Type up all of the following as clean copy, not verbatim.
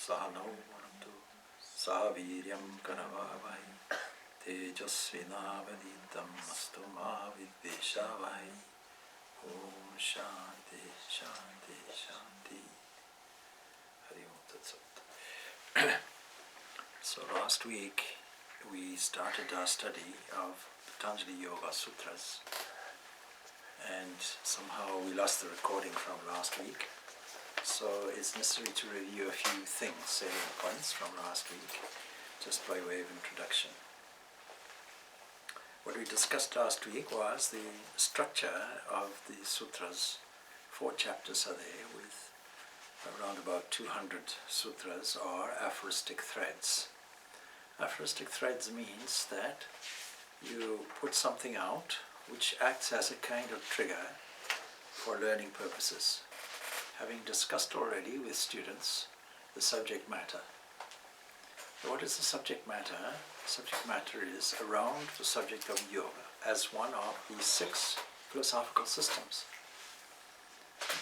Sahano Manatu Saviryam Karavavai Tejasvinavaditam Astuma Vidveshavai. Om Shanti Shanti Shanti. Hari Om Tat Sat. So last week we started our study of Patanjali Yoga Sutras, and somehow we lost the recording from last week. So it's necessary to review a few things, salient points from last week, just by way of introduction. What we discussed last week was the structure of the sutras. 4 chapters are there with around about 200 sutras or aphoristic threads. Aphoristic threads means that you put something out which acts as a kind of trigger for learning purposes. Having discussed already with students the subject matter. What is the subject matter? Subject matter is around the subject of yoga as one of the 6 philosophical systems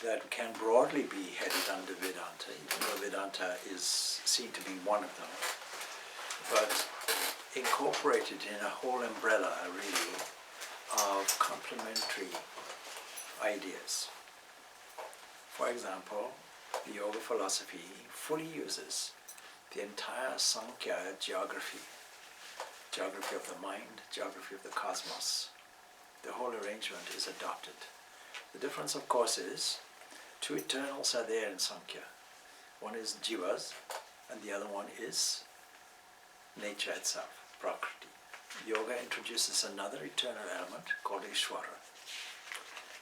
that can broadly be headed under Vedanta, even though Vedanta is seen to be one of them, but incorporated in a whole umbrella, really, of complementary ideas. For example, the yoga philosophy fully uses the entire Sankhya geography of the mind, geography of the cosmos. The whole arrangement is adopted. The difference, of course, is 2 eternals are there in Sankhya. One is jivas, and the other one is nature itself, prakriti. Yoga introduces another eternal element called Ishvara.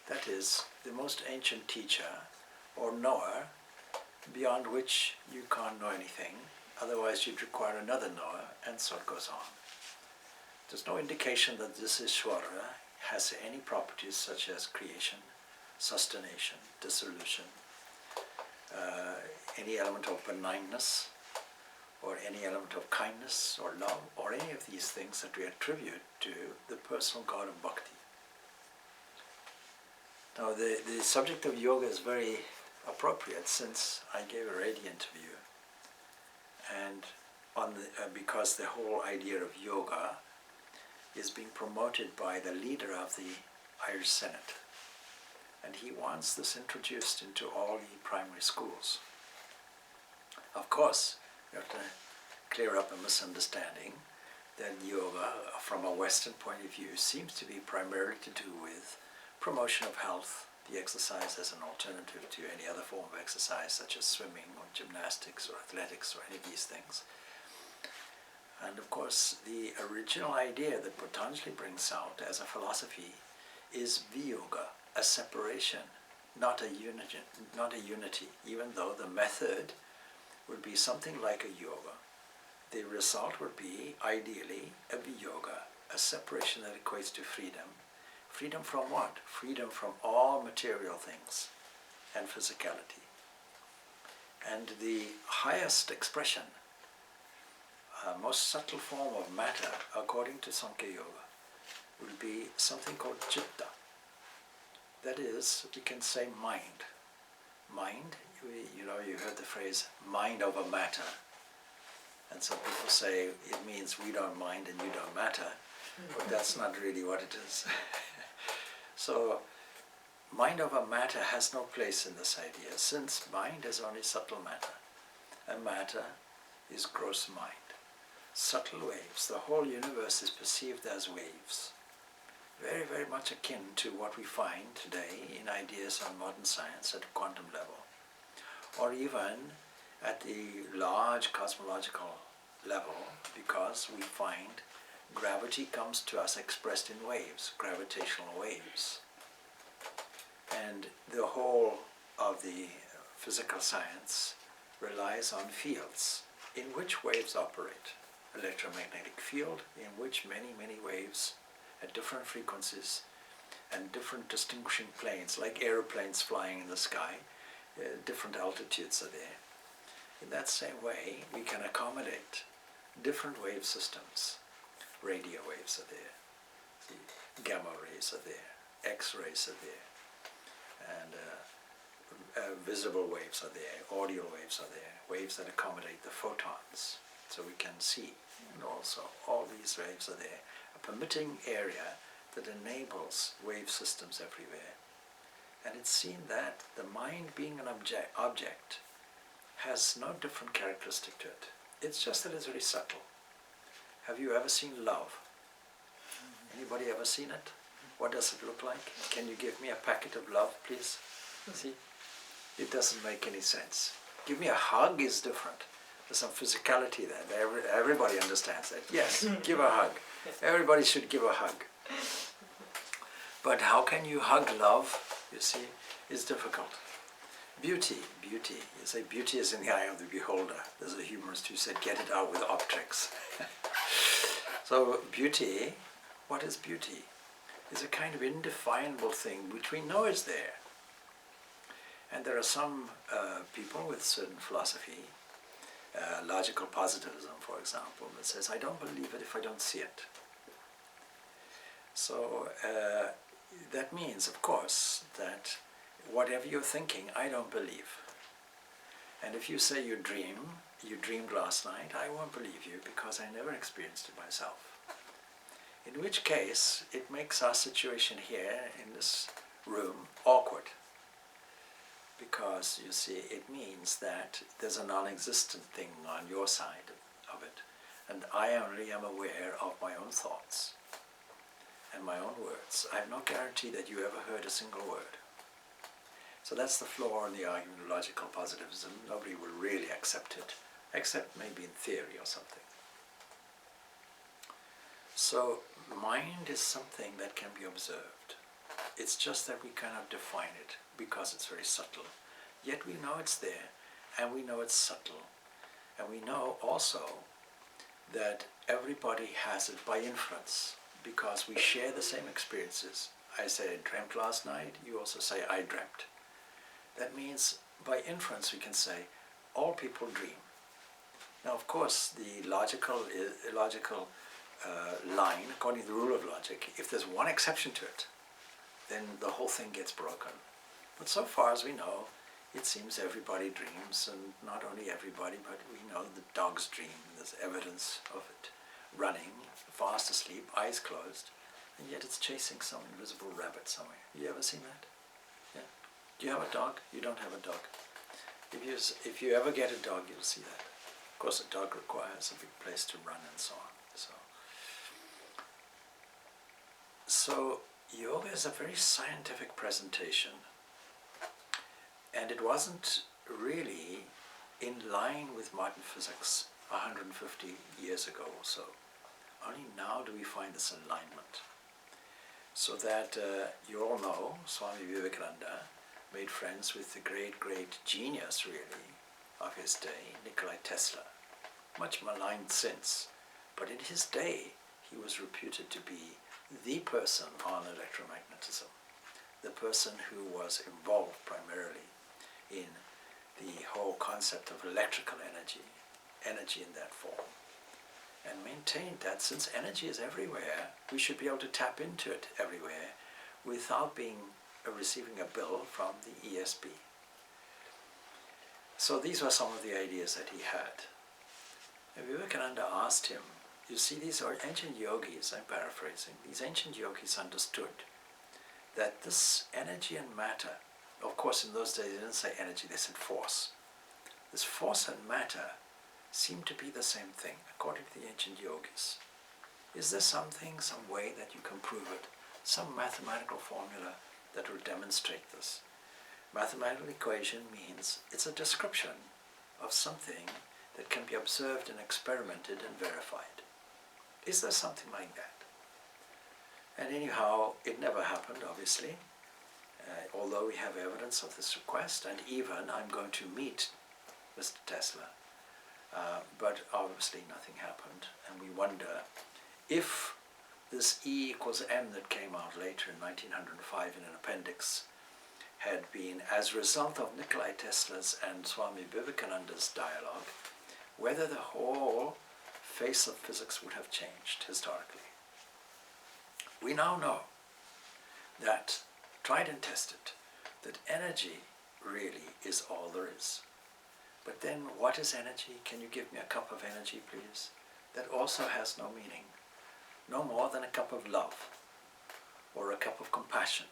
That is the most ancient teacher or knower, beyond which you can't know anything, otherwise you'd require another knower, and so it goes on. There's no indication that this Ishvara has any properties such as creation, sustentation, dissolution, any element of benignness, or any element of kindness or love, or any of these things that we attribute to the personal God of Bhakti. Now the subject of yoga is very appropriate, since I gave a radiant view, and because the whole idea of yoga is being promoted by the leader of the Irish Senate, and he wants this introduced into all the primary schools. Of course, you have to clear up a misunderstanding that yoga, from a Western point of view, seems to be primarily to do with promotion of health, the exercise as an alternative to any other form of exercise, such as swimming or gymnastics or athletics or any of these things. And of course, the original idea that Patanjali brings out as a philosophy is viyoga, a separation, not a unity, even though the method would be something like a yoga. The result would be, ideally, a viyoga, a separation that equates to freedom. Freedom from what? Freedom from all material things and physicality. And the highest expression, most subtle form of matter, according to Sankhya Yoga, will be something called chitta. That is, we can say mind. Mind, you heard the phrase, mind over matter. And some people say it means we don't mind and you don't matter, but that's not really what it is. So, mind over matter has no place in this idea, since mind is only subtle matter, and matter is gross mind. Subtle waves. The whole universe is perceived as waves. Very, very much akin to what we find today in ideas on modern science at a quantum level, or even at the large cosmological level, because we find gravity comes to us expressed in waves, gravitational waves. And the whole of the physical science relies on fields in which waves operate. Electromagnetic field in which many, many waves at different frequencies and different distinguishing planes, like aeroplanes flying in the sky, different altitudes are there. In that same way, we can accommodate different wave systems. Radio waves are there, the gamma rays are there, X-rays are there, and visible waves are there, audio waves are there, waves that accommodate the photons, so we can see. And also, all these waves are there, a permitting area that enables wave systems everywhere. And it's seen that the mind, being an object has no different characteristic to it. It's just that it's very subtle. Have you ever seen love? Anybody ever seen it? What does it look like? Can you give me a packet of love, please? See? It doesn't make any sense. Give me a hug is different. There's some physicality there. Everybody understands that. Yes, give a hug. Everybody should give a hug. But how can you hug love? You see, it's difficult. Beauty. You say beauty is in the eye of the beholder. There's a humorist who said, get it out with objects. So beauty, what is beauty? It's a kind of indefinable thing which we know is there. And there are some people with certain philosophy, logical positivism, for example, that says, I don't believe it if I don't see it. So that means, of course, that whatever you're thinking, I don't believe. And if you say you dreamed last night, I won't believe you because I never experienced it myself. In which case, it makes our situation here in this room awkward. Because, you see, it means that there's a non-existent thing on your side of it. And I only am aware of my own thoughts and my own words. I have no guarantee that you ever heard a single word. So that's the flaw in the argument of logical positivism. Nobody will really accept it, except maybe in theory or something. So mind is something that can be observed. It's just that we cannot define it because it's very subtle. Yet we know it's there, and we know it's subtle. And we know also that everybody has it by inference, because we share the same experiences. I say I dreamt last night, you also say I dreamt. That means by inference we can say all people dream. Now of course the logical line, according to the rule of logic, if there's one exception to it, then the whole thing gets broken. But so far as we know, it seems everybody dreams, and not only everybody, but we know that dogs dream. There's evidence of it. Running, fast asleep, eyes closed, and yet it's chasing some invisible rabbit somewhere. You ever seen that? Yeah. Do you have a dog? You don't have a dog. If you ever get a dog, you'll see that. Of course, a dog requires a big place to run and so on. So yoga is a very scientific presentation, and it wasn't really in line with modern physics 150 years ago or so. Only now do we find this alignment. So that you all know, Swami Vivekananda made friends with the great genius, really, of his day, Nikola Tesla. Much maligned since, but in his day he was reputed to be the person on electromagnetism, the person who was involved primarily in the whole concept of electrical energy in that form, and maintained that since energy is everywhere, we should be able to tap into it everywhere without receiving a bill from the ESP. So these were some of the ideas that he had. And Vivekananda asked him, you see, these are ancient yogis, I'm paraphrasing, these ancient yogis understood that this energy and matter, of course in those days they didn't say energy, they said force. This force and matter seem to be the same thing, according to the ancient yogis. Is there something, some way that you can prove it? Some mathematical formula that will demonstrate this? Mathematical equation means it's a description of something that can be observed and experimented and verified. Is there something like that? And anyhow, it never happened, obviously, although we have evidence of this request, and even I'm going to meet Mr. Tesla. But obviously nothing happened, and we wonder if this E equals M that came out later in 1905 in an appendix had been as a result of Nikola Tesla's and Swami Vivekananda's dialogue, whether the whole face of physics would have changed historically. We now know that, tried and tested, that energy really is all there is. But then what is energy? Can you give me a cup of energy, please? That also has no meaning. No more than a cup of love, or a cup of compassion,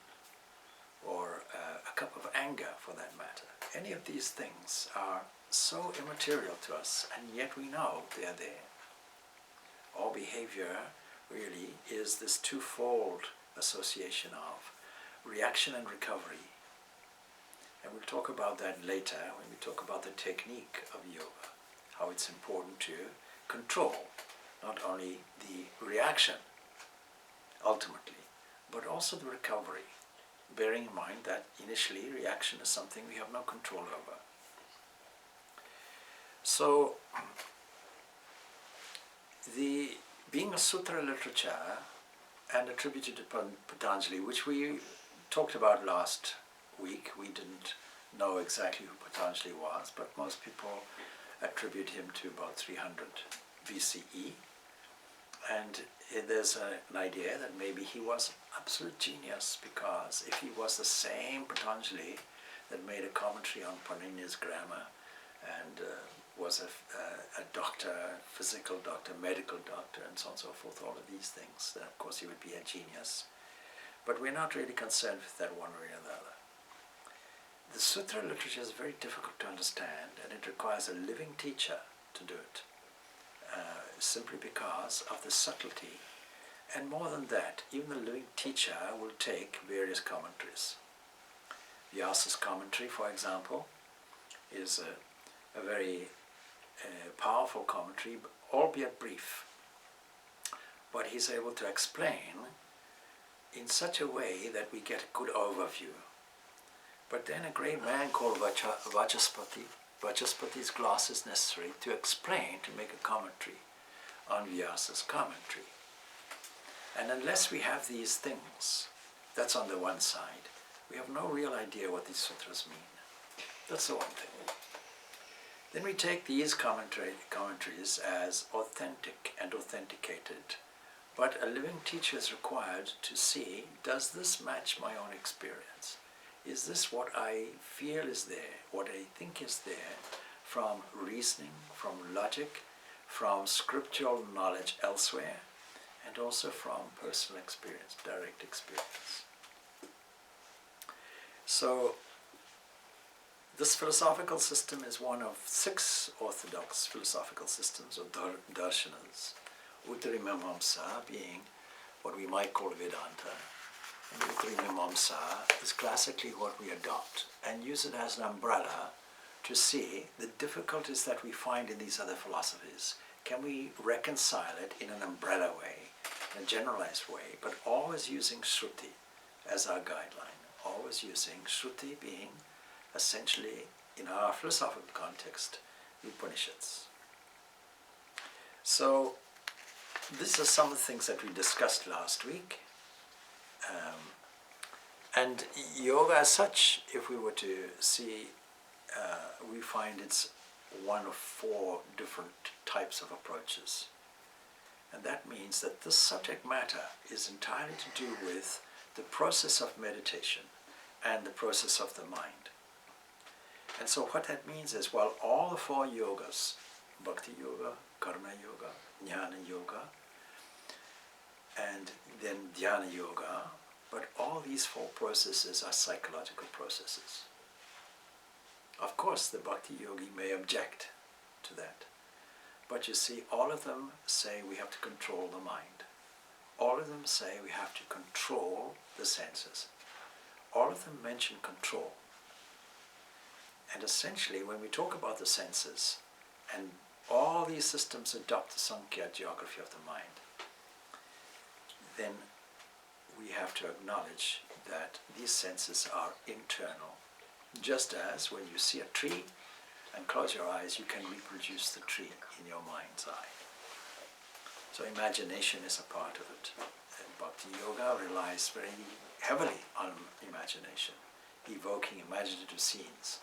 or a cup of anger for that matter. Any of these things are so immaterial to us, and yet we know they are there. All behavior really is this twofold association of reaction and recovery. And we'll talk about that later when we talk about the technique of yoga, how it's important to control not only the reaction ultimately, but also the recovery, bearing in mind that initially reaction is something we have no control over. So, the being a sutra literature and attributed to Patanjali, which we talked about last week, we didn't know exactly who Patanjali was, but most people attribute him to about 300 BCE. And there's an idea that maybe he was absolute genius, because if he was the same Patanjali that made a commentary on Purnananda's grammar and was a doctor, physical doctor, medical doctor, and so on and so forth, all of these things, then of course he would be a genius. But we're not really concerned with that one way or the other. The sutra literature is very difficult to understand, and it requires a living teacher to do it, simply because of the subtlety. And more than that, even the living teacher will take various commentaries. Vyasa's commentary, for example, is a very powerful commentary, albeit brief. But he's able to explain in such a way that we get a good overview. But then a great man called Vachaspati's glass is necessary to explain, to make a commentary on Vyasa's commentary. And unless we have these things, that's on the one side, we have no real idea what these sutras mean. That's the one thing. Then we take these commentaries as authentic and authenticated. But a living teacher is required to see, does this match my own experience? Is this what I feel is there, what I think is there, from reasoning, from logic, from scriptural knowledge elsewhere, and also from personal experience, direct experience. So, this philosophical system is one of 6 orthodox philosophical systems, or darshanas. Uttarimamamsa being what we might call Vedanta. And Uttarimamamsa is classically what we adopt and use it as an umbrella to see the difficulties that we find in these other philosophies. Can we reconcile it in an umbrella way, in a generalized way, but always using Shruti as our guideline, always using Shruti being essentially, in our philosophical context, the Upanishads. So, these are some of the things that we discussed last week. And yoga as such, if we were to see, we find it's one of 4 different types of approaches. And that means that this subject matter is entirely to do with the process of meditation and the process of the mind. And so what that means is, while all the 4 yogas, Bhakti Yoga, Karma Yoga, Jnana Yoga, and then Dhyana Yoga, but all these 4 processes are psychological processes. Of course, the Bhakti Yogi may object to that. But you see, all of them say we have to control the mind. All of them say we have to control the senses. All of them mention control. And essentially, when we talk about the senses, and all these systems adopt the Sankhya geography of the mind, then we have to acknowledge that these senses are internal. Just as when you see a tree and close your eyes, you can reproduce the tree in your mind's eye. So imagination is a part of it. And Bhakti Yoga relies very heavily on imagination, evoking imaginative scenes.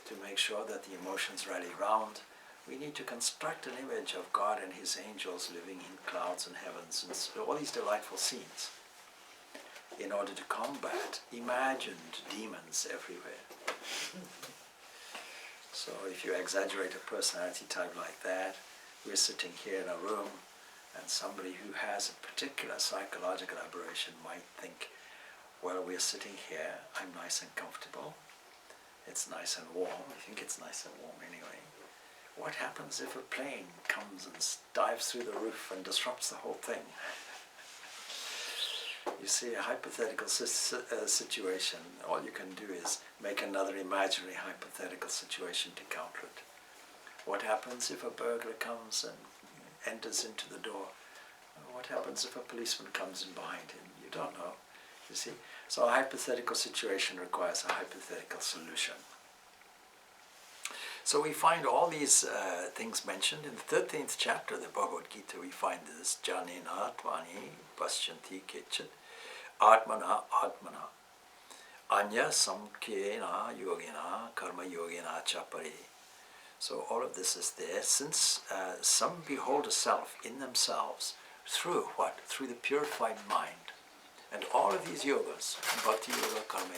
To make sure that the emotions rally round, we need to construct an image of God and His angels living in clouds and heavens, and all these delightful scenes, in order to combat imagined demons everywhere. So if you exaggerate a personality type like that, we're sitting here in a room and somebody who has a particular psychological aberration might think, well, we're sitting here, I'm nice and comfortable, it's nice and warm, I think it's nice and warm anyway. What happens if a plane comes and dives through the roof and disrupts the whole thing? You see, a hypothetical situation, all you can do is make another imaginary hypothetical situation to counter it. What happens if a burglar comes and enters into the door? What happens if a policeman comes in behind him? You don't know, you see. So a hypothetical situation requires a hypothetical solution. So we find all these things mentioned in the 13th chapter of the Bhagavad Gita. We find this Janena Tvani Paschanti Kechat Atmana Atmana Anya Samkhena Yogena Karma Yogena Chapari. So all of this is there, since some behold a self in themselves through what? Through the purified mind. And all of these yogas, Bhakti Yoga, Karma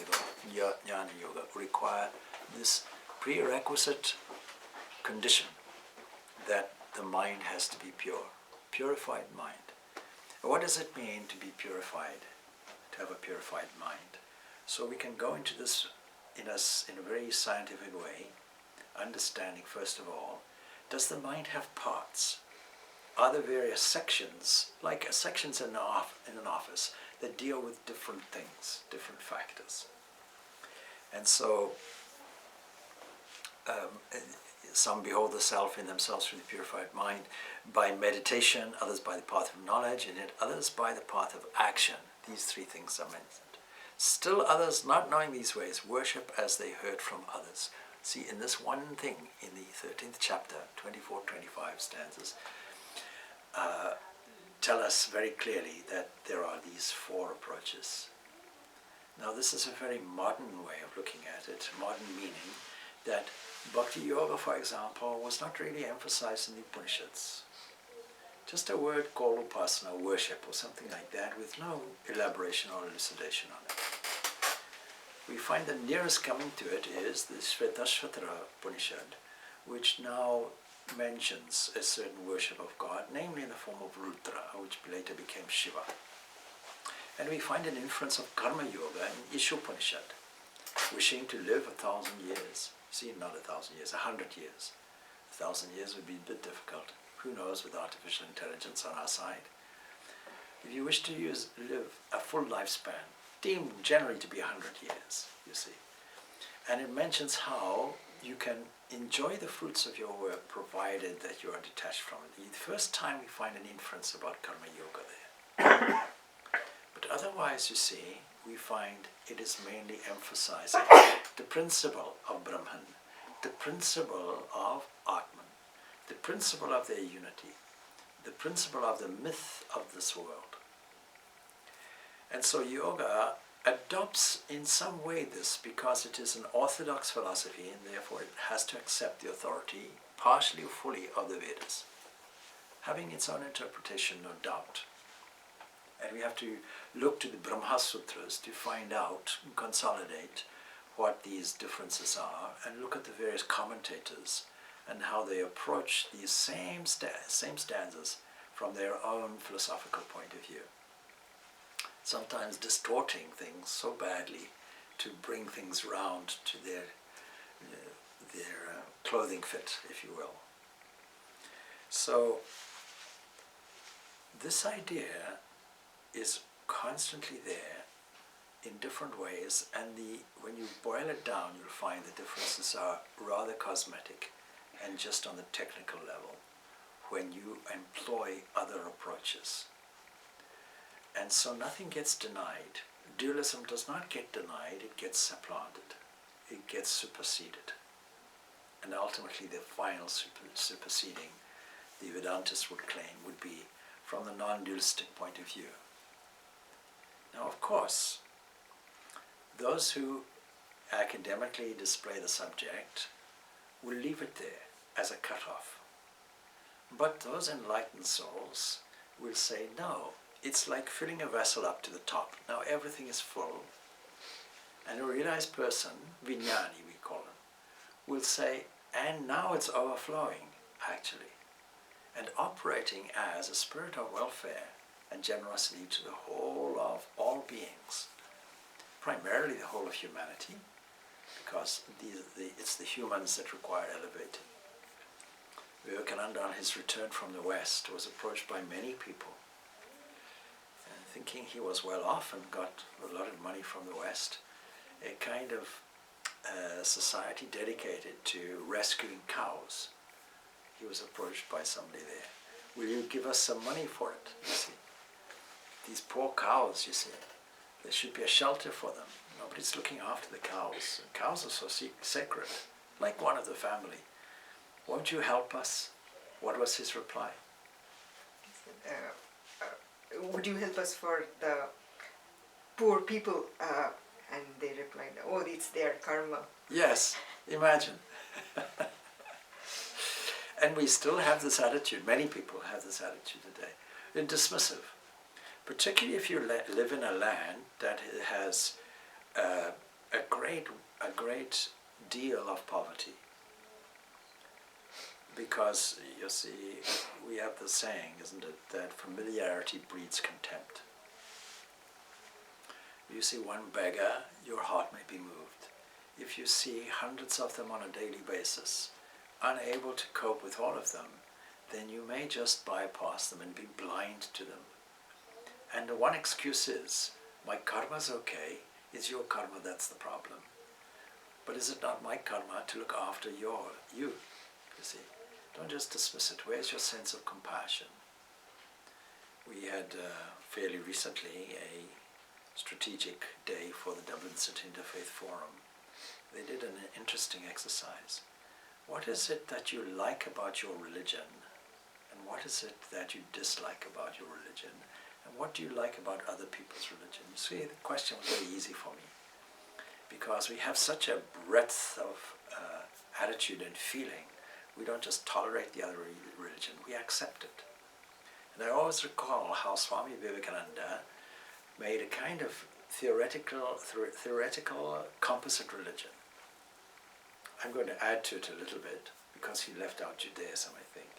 Yoga, Jnana Yoga, require this prerequisite condition that the mind has to be pure, purified mind. What does it mean to be purified, to have a purified mind? So we can go into this in a very scientific way, understanding first of all, does the mind have parts? Are there various sections, like sections in an office, that deal with different things, different factors? And so some behold the self in themselves through the purified mind by meditation, others by the path of knowledge, and yet others by the path of action. These three things are mentioned. Still others, not knowing these ways, worship as they heard from others. See, in this one thing, in the 13th chapter, 24, 25 stanzas, tell us very clearly that there are these four approaches. Now this is a very modern way of looking at it, modern meaning, that Bhakti Yoga, for example, was not really emphasized in the Upanishads. Just a word called upasana, worship, or something like that, with no elaboration or elucidation on it. We find the nearest coming to it is the Svetashvatara Upanishad, which now mentions a certain worship of God, namely in the form of Rudra, which later became Shiva. And we find an inference of Karma Yoga in Ishopanishad, wishing to live 1,000 years. See, not 1,000 years, 100 years. 1,000 years would be a bit difficult. Who knows with artificial intelligence on our side? If you wish to live a full lifespan, deemed generally to be 100 years, you see. And it mentions how you can enjoy the fruits of your work provided that you are detached from it. The first time we find an inference about Karma Yoga there. But otherwise, you see, we find it is mainly emphasizing the principle of Brahman, the principle of Atman, the principle of their unity, the principle of the myth of this world. And so yoga adopts in some way this because it is an orthodox philosophy and therefore it has to accept the authority, partially or fully, of the Vedas, having its own interpretation, no doubt. And we have to look to the Brahma Sutras to find out and consolidate what these differences are, and look at the various commentators and how they approach these same stanzas from their own philosophical point of view. Sometimes distorting things so badly to bring things round to their clothing fit, if you will. So this idea is constantly there in different ways, and when you boil it down, you'll find the differences are rather cosmetic and just on the technical level when you employ other approaches. And so nothing gets denied. Dualism does not get denied, it gets supplanted. It gets superseded. And ultimately the final superseding, the Vedantists would claim, would be from the non-dualistic point of view. Now, of course, those who academically display the subject will leave it there as a cutoff. But those enlightened souls will say, no, it's like filling a vessel up to the top. Now everything is full. And a realized person, Vijnani we will say, and now it's overflowing, actually, and operating as a spirit of welfare and generosity to the whole of all beings, primarily the whole of humanity, because it's the humans that require elevating. Vivekananda, on his return from the West, was approached by many people, thinking he was well off and got a lot of money from the West, a kind of society dedicated to rescuing cows. He was approached by somebody there. Will you give us some money for it? You see, these poor cows, you see, there should be a shelter for them. Nobody's looking after the cows. And cows are so sacred, like one of the family. Won't you help us? What was his reply? Would you help us for the poor people? And they replied, oh, it's their karma. Yes, imagine. And we still have this attitude. Many people have this attitude today. They're dismissive. Particularly if you live in a land that has a great deal of poverty. Because, you see, we have the saying, isn't it, that familiarity breeds contempt. You see one beggar, your heart may be moved. If you see hundreds of them on a daily basis, unable to cope with all of them, then you may just bypass them and be blind to them. And the one excuse is, my karma's okay, it's your karma that's the problem. But is it not my karma to look after you see? Don't just dismiss it. Where's your sense of compassion? We had fairly recently a strategic day for the Dublin City Interfaith Forum. They did an interesting exercise. What is it that you like about your religion? And what is it that you dislike about your religion? And what do you like about other people's religion? You see, the question was very easy for me, because we have such a breadth of attitude and feeling. We don't just tolerate the other religion, we accept it. And I always recall how Swami Vivekananda made a kind of theoretical composite religion. I'm going to add to it a little bit, because he left out Judaism, I think.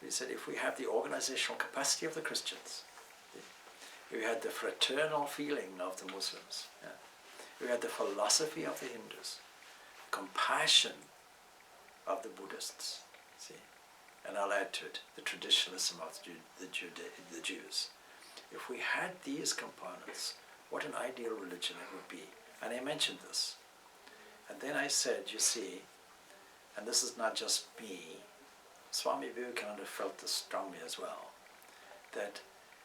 He said, if we have the organizational capacity of the Christians, if we had the fraternal feeling of the Muslims, if we had the philosophy of the Hindus, compassion of the Buddhists, see, and I'll add to it the traditionalism of the Jews. If we had these components, what an ideal religion it would be. And I mentioned this. And then I said, you see, and this is not just me, Swami Vivekananda felt this strongly as well, that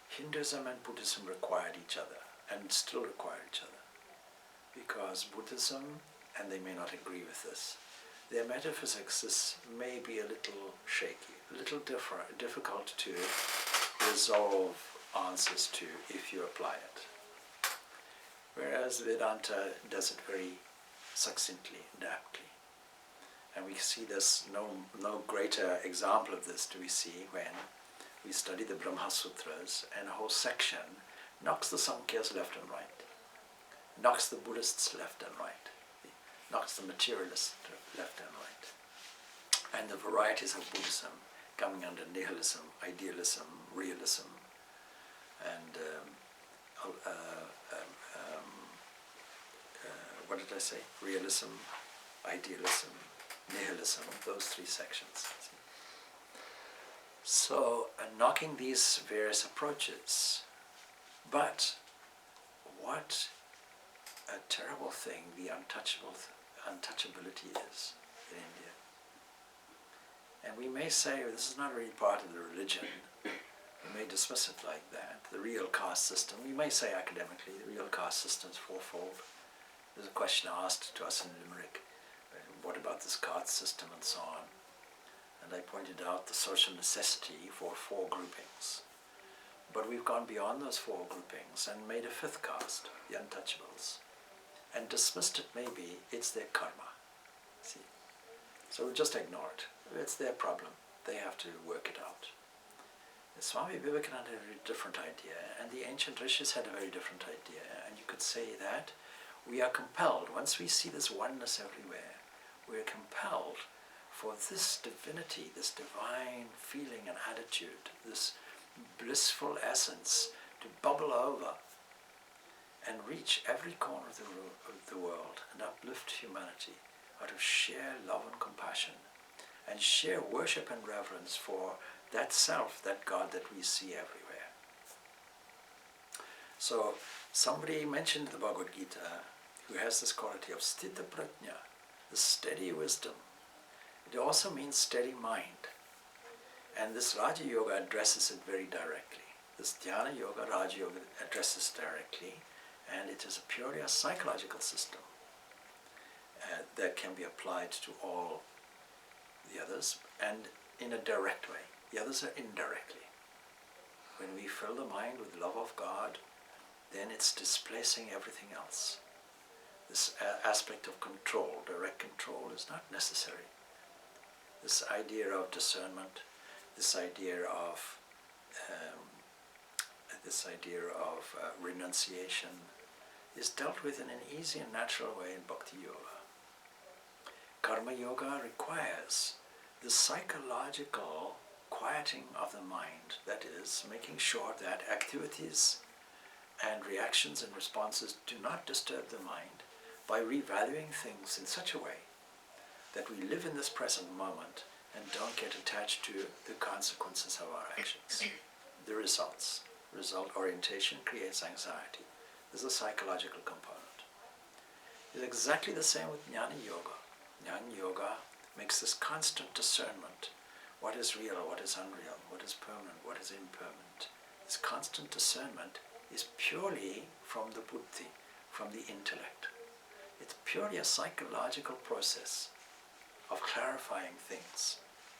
Hinduism and Buddhism required each other, and still require each other. Because Buddhism, and they may not agree with this, their metaphysics may be a little shaky, a little difficult to resolve answers to if you apply it. Whereas Vedanta does it very succinctly and aptly. And we see this, no greater example of this do we see when we study the Brahma Sutras, and a whole section knocks the Samkhyas left and right, knocks the Buddhists left and right, knocks the materialists left and right. And the varieties of Buddhism coming under nihilism, idealism, realism, and what did I say? Realism, idealism, nihilism, those three sections. So, knocking these various approaches, but what a terrible thing the untouchability is in India. And we may say, this is not really part of the religion. We may dismiss it like that. The real caste system, we may say academically, the real caste system is fourfold. There's a question asked to us in Limerick, what about this caste system and so on? And I pointed out the social necessity for four groupings. But we've gone beyond those four groupings and made a fifth caste, the untouchables, and dismissed it maybe, it's their karma. See? So we just ignore it. It's their problem. They have to work it out. The Swami Vivekananda had a very different idea, and the ancient rishis had a very different idea. And you could say that we are compelled, once we see this oneness everywhere, we're compelled for this divinity, this divine feeling and attitude, this blissful essence to bubble over and reach every corner of the world and uplift humanity out of sheer love and compassion and sheer worship and reverence for that self, that God that we see everywhere. So somebody mentioned the Bhagavad Gita who has this quality of sthita prajna, the steady wisdom. It also means steady mind. And this Raja Yoga addresses it very directly. This Dhyana Yoga, Raja Yoga addresses directly, and it is purely a psychological system that can be applied to all the others, and in a direct way. The others are indirectly. When we fill the mind with love of God, then it's displacing everything else. This aspect of control, direct control, is not necessary. This idea of discernment, this idea of renunciation is dealt with in an easy and natural way in Bhakti Yoga. Karma Yoga requires the psychological quieting of the mind, that is, making sure that activities and reactions and responses do not disturb the mind by revaluing things in such a way that we live in this present moment and don't get attached to the consequences of our actions. The results. Result orientation creates anxiety. There's a psychological component. It's exactly the same with Jnana Yoga. Jnana Yoga makes this constant discernment. What is real, what is unreal, what is permanent, what is impermanent. This constant discernment is purely from the buddhi, from the intellect. It's purely a psychological process of clarifying things,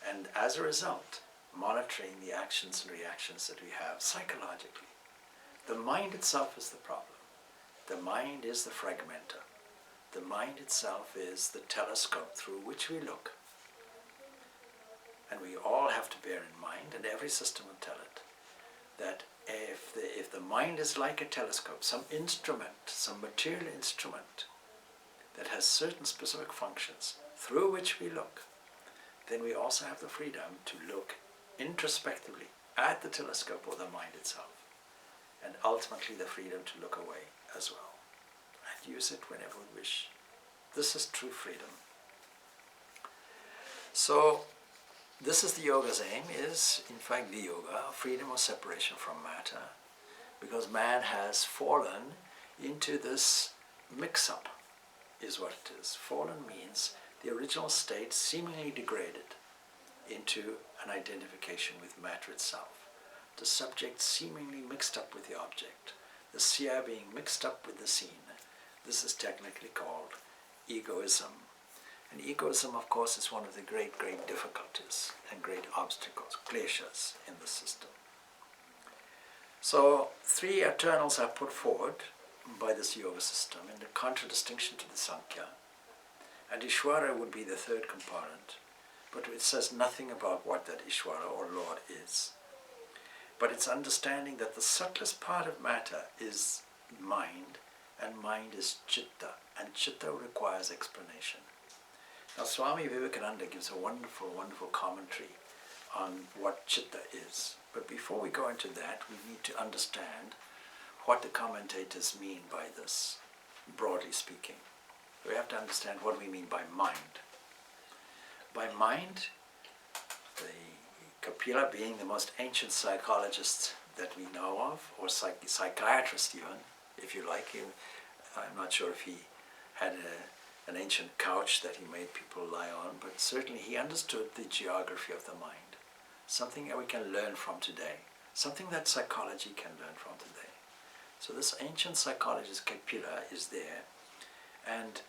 and as a result, monitoring the actions and reactions that we have psychologically. The mind itself is the problem. The mind is the fragmenter. The mind itself is the telescope through which we look. And we all have to bear in mind, and every system will tell it, that if the mind is like a telescope, some instrument, some material instrument that has certain specific functions through which we look, then we also have the freedom to look introspectively at the telescope or the mind itself, and ultimately the freedom to look away as well and use it whenever we wish. This is true freedom. So this is the yoga's aim, is in fact the yoga, freedom or separation from matter, because man has fallen into this mix-up, is what it is. Fallen means the original state seemingly degraded into an identification with matter itself. The subject seemingly mixed up with the object. The seer being mixed up with the seen. This is technically called egoism. And egoism, of course, is one of the great, great difficulties and great obstacles, kleshas, in the system. So, three eternals are put forward by this yoga system in the contradistinction to the Sankhya. And Ishvara would be the third component, but it says nothing about what that Ishvara or Lord is. But it's understanding that the subtlest part of matter is mind, and mind is chitta, and chitta requires explanation. Now Swami Vivekananda gives a wonderful, wonderful commentary on what chitta is. But before we go into that, we need to understand what the commentators mean by this, broadly speaking. We have to understand what we mean by mind. By mind, the Kapila being the most ancient psychologist that we know of, or psychiatrist even, if you like. I'm not sure if he had an ancient couch that he made people lie on, but certainly he understood the geography of the mind, something that we can learn from today, something that psychology can learn from today. So this ancient psychologist Kapila is there, and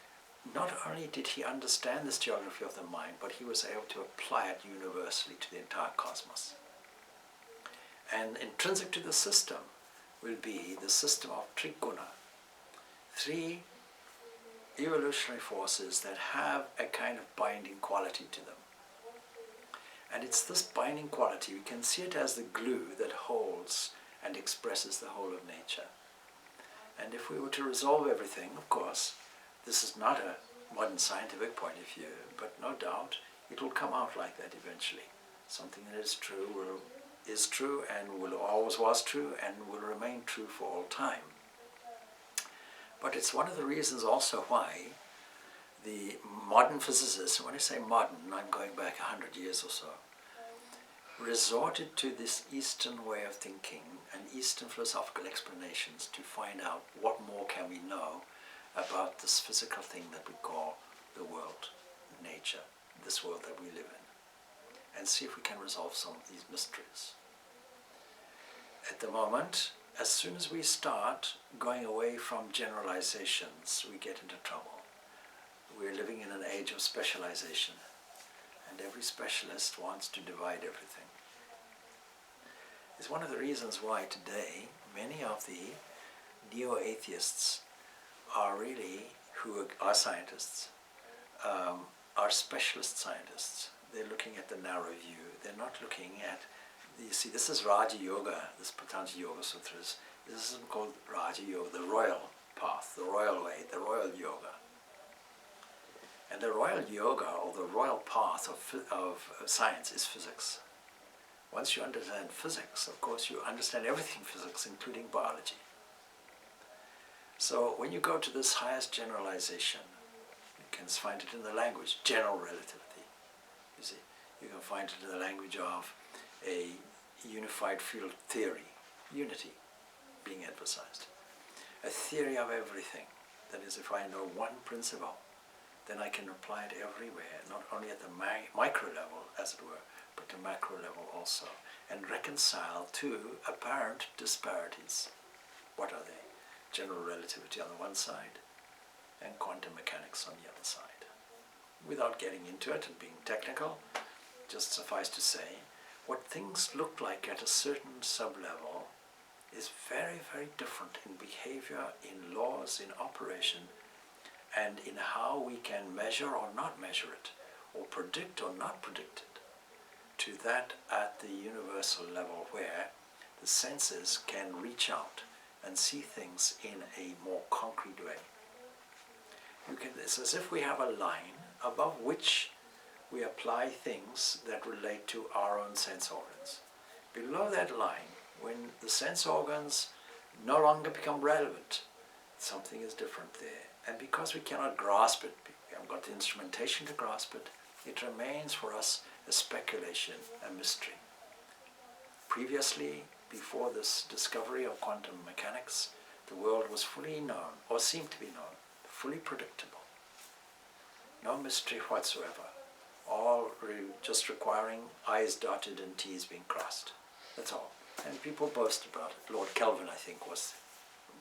not only did he understand this geography of the mind, but he was able to apply it universally to the entire cosmos. And intrinsic to the system will be the system of triguna, three evolutionary forces that have a kind of binding quality to them. And it's this binding quality, we can see it as the glue that holds and expresses the whole of nature. And if we were to resolve everything, of course, this is not modern scientific point of view, but no doubt it will come out like that eventually. Something that is true and will always was true and will remain true for all time. But it's one of the reasons also why the modern physicists, and when I say modern, I'm going back 100 years or so, resorted to this Eastern way of thinking and Eastern philosophical explanations to find out what more can we know about this physical thing that we call the world, nature, this world that we live in, and see if we can resolve some of these mysteries. At the moment, as soon as we start going away from generalizations, we get into trouble. We're living in an age of specialization, and every specialist wants to divide everything. It's one of the reasons why today many of the neo-atheists are really, who are scientists, are specialist scientists. They're looking at the narrow view. They're not looking at, you see, this is Raja Yoga, this Patanjali Yoga Sutras. This is called Raja Yoga, the royal path, the royal way, the royal yoga. And the royal yoga, or the royal path of science, is physics. Once you understand physics, of course, you understand everything physics, including biology. So when you go to this highest generalization, you can find it in the language, general relativity. You see, you can find it in the language of a unified field theory, unity being emphasized. A theory of everything. That is, if I know one principle, then I can apply it everywhere, not only at the micro level, as it were, but the macro level also, and reconcile two apparent disparities. What are they? General relativity on the one side, and quantum mechanics on the other side. Without getting into it and being technical, just suffice to say, what things look like at a certain sub-level is very, very different in behavior, in laws, in operation, and in how we can measure or not measure it, or predict or not predict it, to that at the universal level where the senses can reach out and see things in a more concrete way. It's as if we have a line above which we apply things that relate to our own sense organs. Below that line, when the sense organs no longer become relevant, something is different there. And because we cannot grasp it, we haven't got the instrumentation to grasp it, it remains for us a speculation, a mystery. Previously, before this discovery of quantum mechanics, the world was fully known, or seemed to be known, fully predictable. No mystery whatsoever, all just requiring I's dotted and T's being crossed. That's all. And people boast about it. Lord Kelvin, I think, was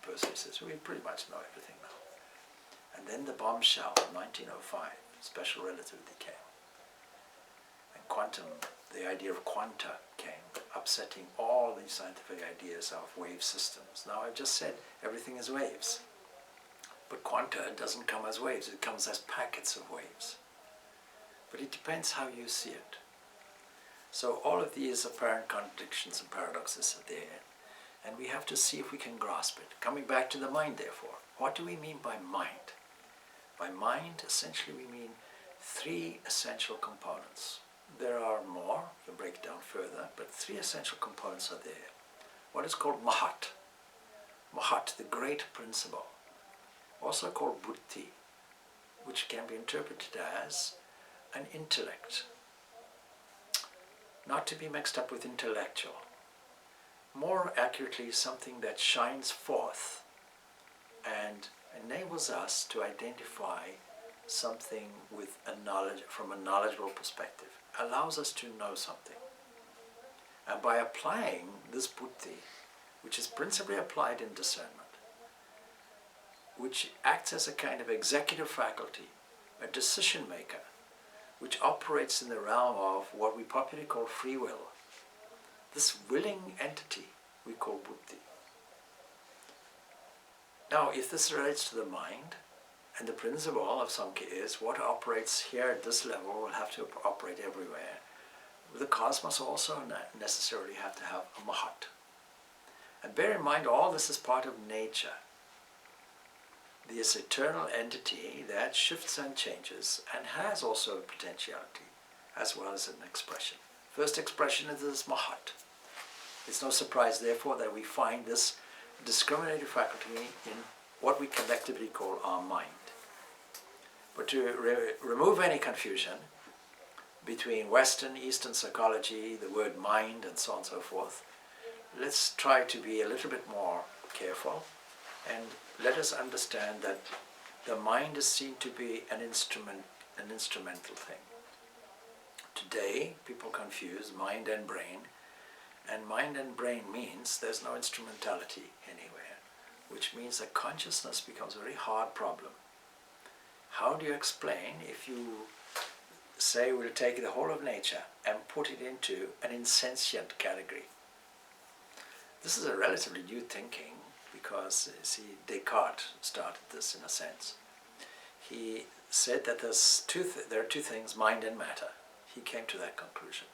the person who says, we pretty much know everything now. And then the bombshell, 1905, special relativity came. And quantum, the idea of quanta came, upsetting all these scientific ideas of wave systems. Now I've just said everything is waves. But quanta doesn't come as waves, it comes as packets of waves. But it depends how you see it. So all of these apparent contradictions and paradoxes are there, and we have to see if we can grasp it. Coming back to the mind, therefore, what do we mean by mind? By mind, essentially we mean three essential components. There are more, you break it down further, but three essential components are there. What is called Mahat. Mahat, the great principle. Also called Buddhi, which can be interpreted as an intellect. Not to be mixed up with intellectual. More accurately, something that shines forth and enables us to identify something with a knowledge, from a knowledgeable perspective, allows us to know something. And by applying this buddhi, which is principally applied in discernment, which acts as a kind of executive faculty, a decision maker, which operates in the realm of what we popularly call free will, this willing entity we call buddhi. Now, if this relates to the mind, and the principle of Samkhya is what operates here at this level will have to operate everywhere, the cosmos also necessarily have to have a Mahat. And bear in mind, all this is part of nature. this eternal entity that shifts and changes and has also a potentiality as well as an expression. First expression is this Mahat. It's no surprise, therefore, that we find this discriminative faculty in what we collectively call our mind. But to remove any confusion between Western, Eastern psychology, the word mind, and so on and so forth, let's try to be a little bit more careful and let us understand that the mind is seen to be an instrumental thing. Today, people confuse mind and brain, and mind and brain means there's no instrumentality anywhere, which means that consciousness becomes a very hard problem. How do you explain if you say we'll take the whole of nature and put it into an insentient category? This is a relatively new thinking because, see, Descartes started this in a sense. He said that there are two things, mind and matter. He came to that conclusion.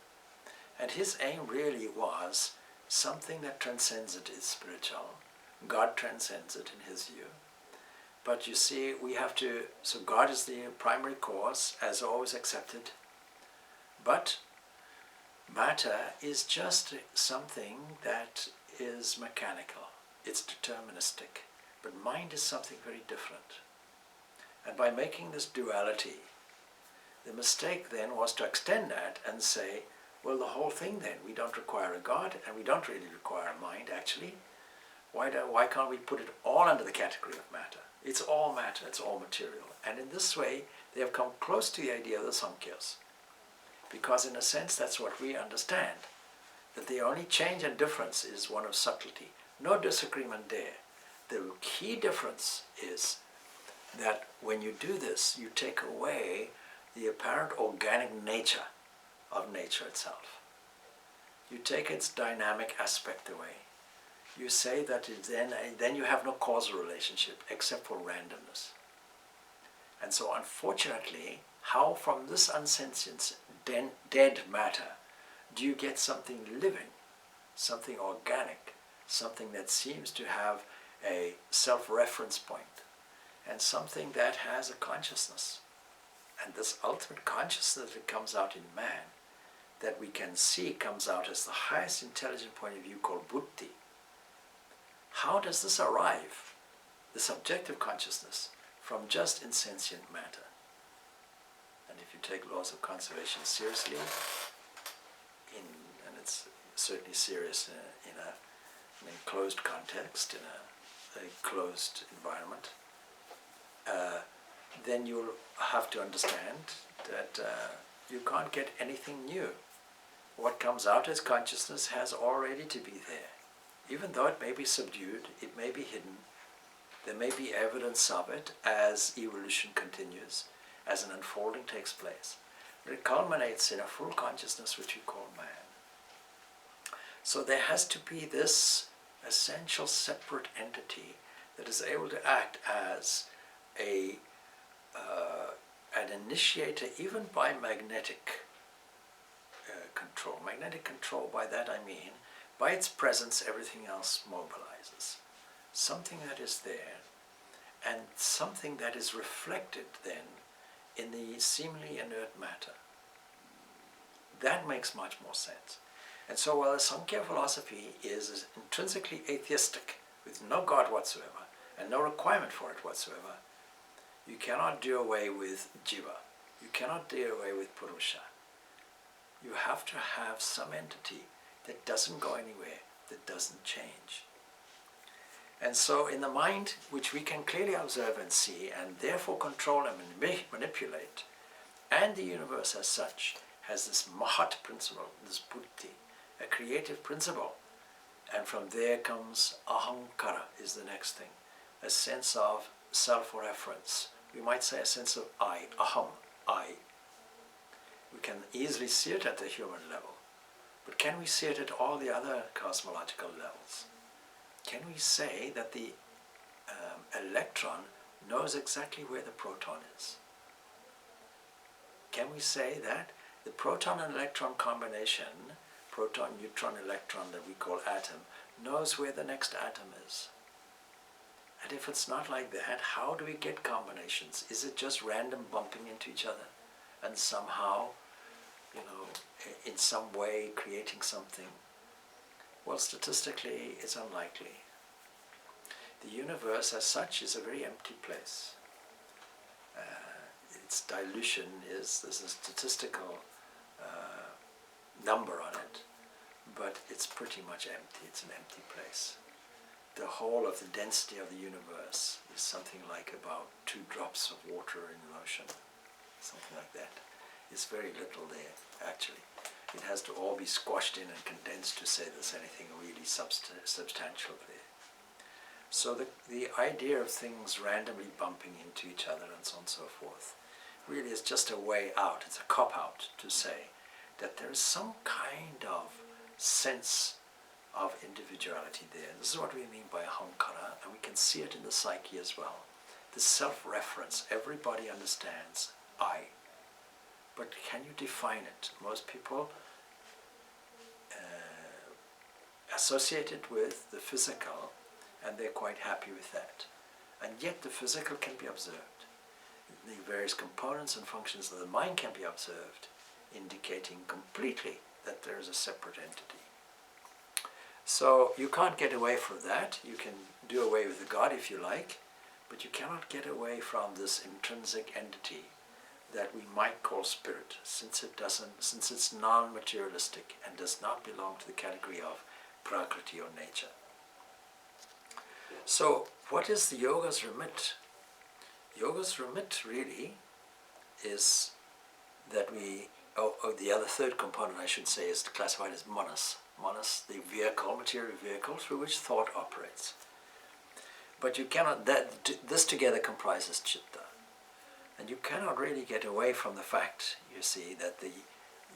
And his aim really was something that transcends it is spiritual. God transcends it in his view. But you see, we have to, so God is the primary cause, as always accepted. But matter is just something that is mechanical. It's deterministic. But mind is something very different. And by making this duality, the mistake then was to extend that and say, well, the whole thing then, we don't require a God and we don't really require a mind actually. Why can't we put it all under the category of matter? It's all matter, it's all material. And in this way, they have come close to the idea of the Samkhyas. Because in a sense, that's what we understand. That the only change and difference is one of subtlety. No disagreement there. The key difference is that when you do this, you take away the apparent organic nature of nature itself. You take its dynamic aspect away. You say that then you have no causal relationship except for randomness. And so unfortunately, how from this unsentience, dead matter, do you get something living, something organic, something that seems to have a self-reference point, and something that has a consciousness? And this ultimate consciousness that comes out in man, that we can see comes out as the highest intelligent point of view called buddhi. How does this arrive, the subjective consciousness, from just insentient matter? And if you take laws of conservation seriously, and it's certainly serious in an enclosed context, in a closed environment, then you'll have to understand that you can't get anything new. What comes out as consciousness has already to be there. Even though it may be subdued, it may be hidden, there may be evidence of it as evolution continues, as an unfolding takes place. But it culminates in a full consciousness which we call man. So there has to be this essential separate entity that is able to act as an initiator, even by magnetic control. Magnetic control, by that I mean, by its presence everything else mobilizes. Something that is there, and something that is reflected then in the seemingly inert matter. That makes much more sense. And so while the Sankhya philosophy is intrinsically atheistic, with no God whatsoever, and no requirement for it whatsoever, you cannot do away with jiva. You cannot do away with purusha. You have to have some entity that doesn't go anywhere, that doesn't change. And so in the mind, which we can clearly observe and see, and therefore control and manipulate, and the universe as such has this mahat principle, this buddhi, a creative principle. And from there comes ahankara is the next thing, a sense of self-reference. We might say a sense of I, aham, I. We can easily see it at the human level. But can we see it at all the other cosmological levels? Can we say that the electron knows exactly where the proton is? Can we say that the proton and electron combination, proton, neutron, electron that we call atom, knows where the next atom is? And if it's not like that, how do we get combinations? Is it just random bumping into each other and somehow, in some way creating something? Well, statistically, it's unlikely. The universe as such is a very empty place. Its dilution there's a statistical number on it, but it's pretty much empty. It's an empty place. The whole of the density of the universe is something like about 2 drops of water in an ocean, something like that. It's very little there, actually. It has to all be squashed in and condensed to say there's anything really substantial there. So the idea of things randomly bumping into each other and so on and so forth really is just a way out. It's a cop-out to say that there is some kind of sense of individuality there. This is what we mean by ahankara, and we can see it in the psyche as well. The self-reference. Everybody understands I. But can you define it? Most people associate it with the physical, and they're quite happy with that. And yet the physical can be observed. The various components and functions of the mind can be observed, indicating completely that there is a separate entity. So you can't get away from that. You can do away with the God if you like, but you cannot get away from this intrinsic entity that we might call spirit, since it's non-materialistic and does not belong to the category of prakriti or nature. So what is the yoga's remit? Yoga's remit really is that the other third component I should say is classified as manas. Manas, the vehicle, material vehicle through which thought operates. But you cannot, this together comprises chitta. And you cannot really get away from the fact, you see, that the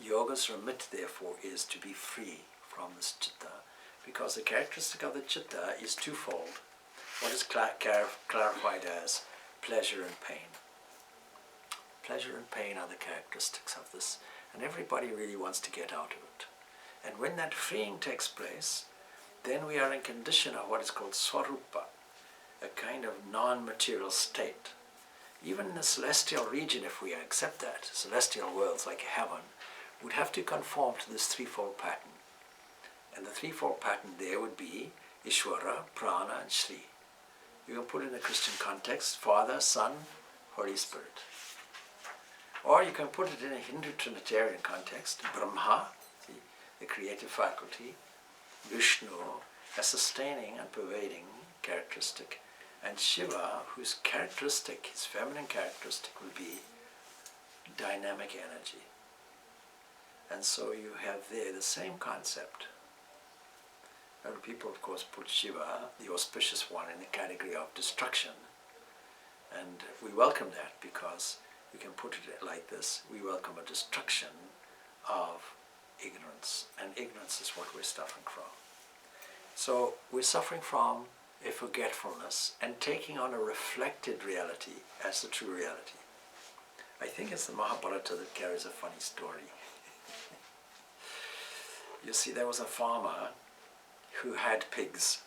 yoga's remit therefore is to be free from this chitta, because the characteristic of the chitta is twofold. What is clarified as pleasure and pain. Pleasure and pain are the characteristics of this, and everybody really wants to get out of it. And when that freeing takes place, then we are in condition of what is called swarupa, a kind of non-material state. Even in the celestial region, if we accept that, celestial worlds like heaven, would have to conform to this threefold pattern. And the threefold pattern there would be Ishvara, Prana, and Shri. You can put it in a Christian context, Father, Son, Holy Spirit. Or you can put it in a Hindu Trinitarian context, Brahma, the creative faculty, Vishnu, a sustaining and pervading characteristic, and Shiva, whose characteristic, his feminine characteristic, will be dynamic energy. And so you have there the same concept. And people, of course, put Shiva, the auspicious one, in the category of destruction. And we welcome that, because we can put it like this: we welcome a destruction of ignorance, and ignorance is what we're suffering from. So we're suffering from a forgetfulness and taking on a reflected reality as the true reality. I think it's the Mahabharata that carries a funny story. You see, there was a farmer who had pigs.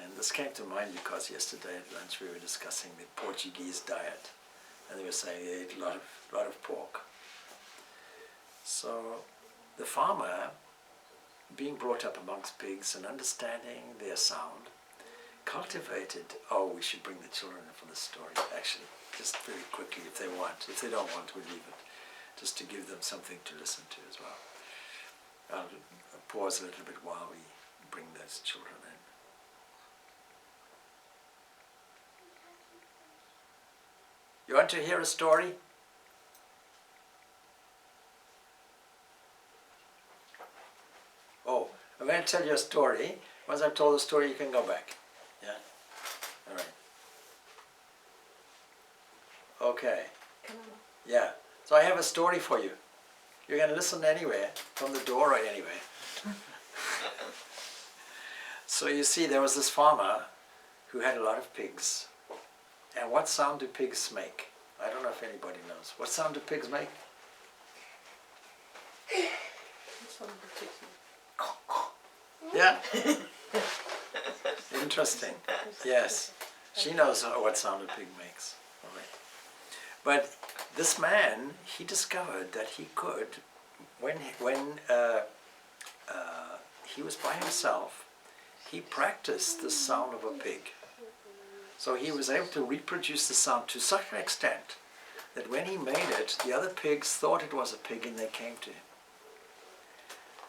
And this came to mind because yesterday at lunch we were discussing the Portuguese diet, and they were saying they ate a lot of pork. So the farmer, being brought up amongst pigs and understanding their sound, cultivated, we should bring the children in for this story, actually, just very quickly if they want. If they don't want, we'll leave it, just to give them something to listen to as well. I'll pause a little bit while we bring those children in. You want to hear a story? Oh, I'm going to tell you a story. Once I've told the story, you can go back. Yeah? All right. Okay. Yeah. So I have a story for you. You're going to listen anywhere, from the door or anywhere. So you see, there was this farmer who had a lot of pigs. And what sound do pigs make? I don't know if anybody knows. What sound do pigs make? Yeah? It Interesting. Yes. She knows what sound a pig makes. All right. But this man, he discovered that he could, when he was by himself, he practiced the sound of a pig. So he was able to reproduce the sound to such an extent that when he made it, the other pigs thought it was a pig and they came to him.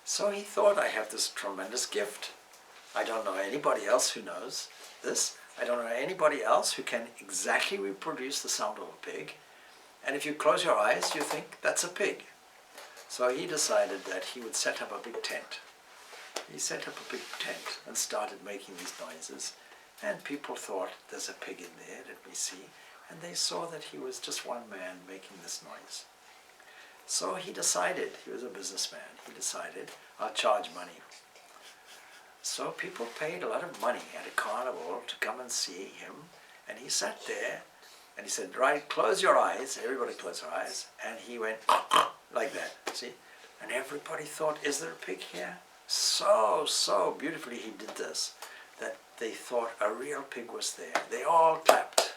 So he thought, I have this tremendous gift. I don't know anybody else who knows this. I don't know anybody else who can exactly reproduce the sound of a pig. And if you close your eyes, you think that's a pig. So he decided that he would set up a big tent. He set up a big tent and started making these noises. And people thought, there's a pig in there, let me see. And they saw that he was just one man making this noise. So he decided, he was a businessman, he decided, I'll charge money. So people paid a lot of money at a carnival to come and see him. And he sat there and he said, right, close your eyes. Everybody closed their eyes. And he went like that, see? And everybody thought, is there a pig here? So beautifully he did this, that they thought a real pig was there. They all clapped.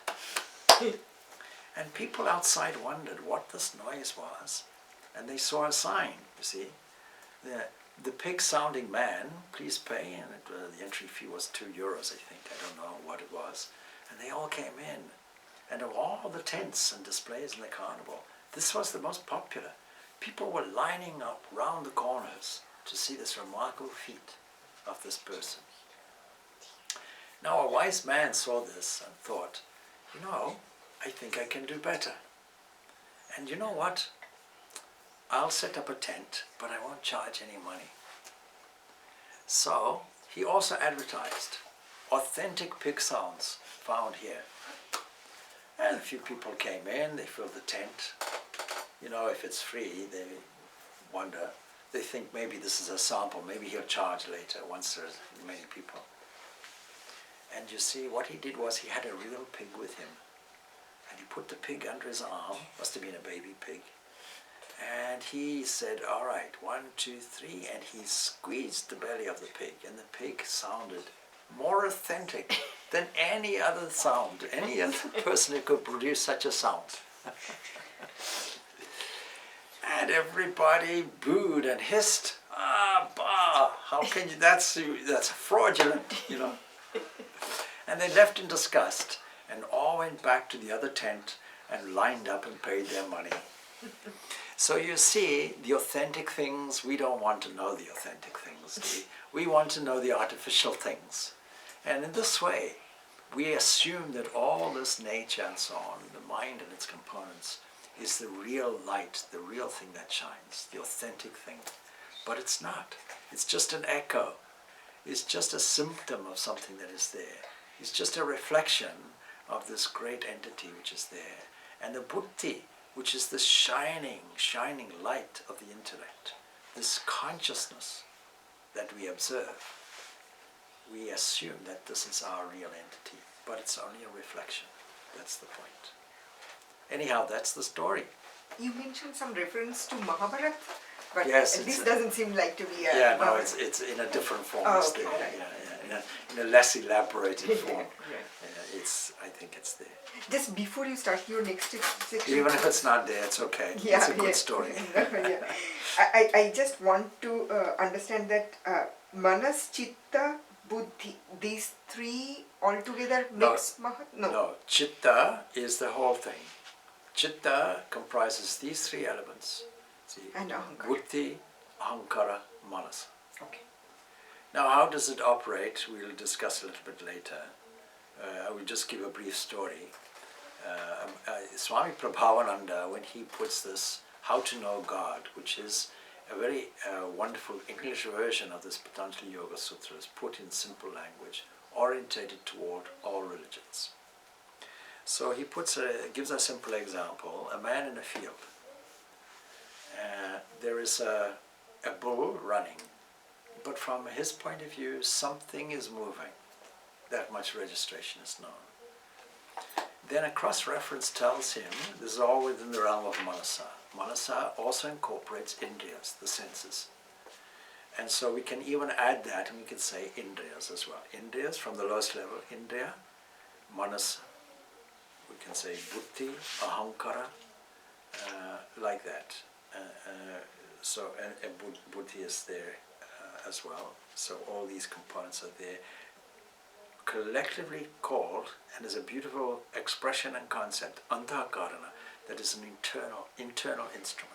And people outside wondered what this noise was. And they saw a sign, you see. The pig-sounding man, please pay. And the entry fee was €2, I think. I don't know what it was. And they all came in. And of all the tents and displays in the carnival, this was the most popular. People were lining up round the corners to see this remarkable feat of this person. Now a wise man saw this and thought, you know, I think I can do better. And you know what? I'll set up a tent, but I won't charge any money. So he also advertised authentic pig sounds found here. And a few people came in, they filled the tent. You know, if it's free, they wonder. They think maybe this is a sample, maybe he'll charge later once there's many people. And you see, what he did was he had a real pig with him. And he put the pig under his arm, must have been a baby pig. And he said, all right, 1, 2, 3, and he squeezed the belly of the pig, and the pig sounded more authentic than any other sound, any other person who could produce such a sound. And everybody booed and hissed, bah, how can you, that's fraudulent, you know. And they left in disgust, and all went back to the other tent and lined up and paid their money. So you see, the authentic things, we don't want to know the authentic things. We want to know the artificial things. And in this way, we assume that all this nature and so on, the mind and its components, is the real light, the real thing that shines, the authentic thing. But it's not. It's just an echo. It's just a symptom of something that is there. It's just a reflection of this great entity which is there. And the buddhi, which is the shining light of the intellect, this consciousness that we observe, we assume that this is our real entity, but it's only a reflection. That's the point. Anyhow, that's the story. You mentioned some reference to Mahabharata, but yes, this doesn't seem like to be a... Yeah, no, it's in a different form. Oh, it's okay, there. right. In a less elaborated form. Right. I think it's there. Just before you start your next section... Even if it's not there, it's okay. Yeah, it's a good story. Yeah. I just want to understand that Manas, Chitta, Buddhi, these three altogether makes Mahat? No, Chitta is the whole thing. Chitta comprises these three elements. See, and Ahankara. Buddhi, Ahankara, Manas. Okay. Now, how does it operate? We'll discuss a little bit later. I will just give a brief story. Swami Prabhavananda, when he puts this How to Know God, which is a very wonderful English version of this Patanjali Yoga Sutras, put in simple language, orientated toward all religions. So he gives a simple example, a man in a field. There is a bull running, but from his point of view, something is moving. That much registration is known. Then a cross-reference tells him, this is all within the realm of Manasa. Manasa also incorporates Indriyas, the senses. And so we can even add that, and we can say Indriyas as well. Indriyas from the lowest level, Indriya, Manas, we can say Buddhi, Ahankara, like that. And Buddhi is there as well. So all these components are there, collectively called, and is a beautiful expression and concept, Antakarana, that is an internal instrument.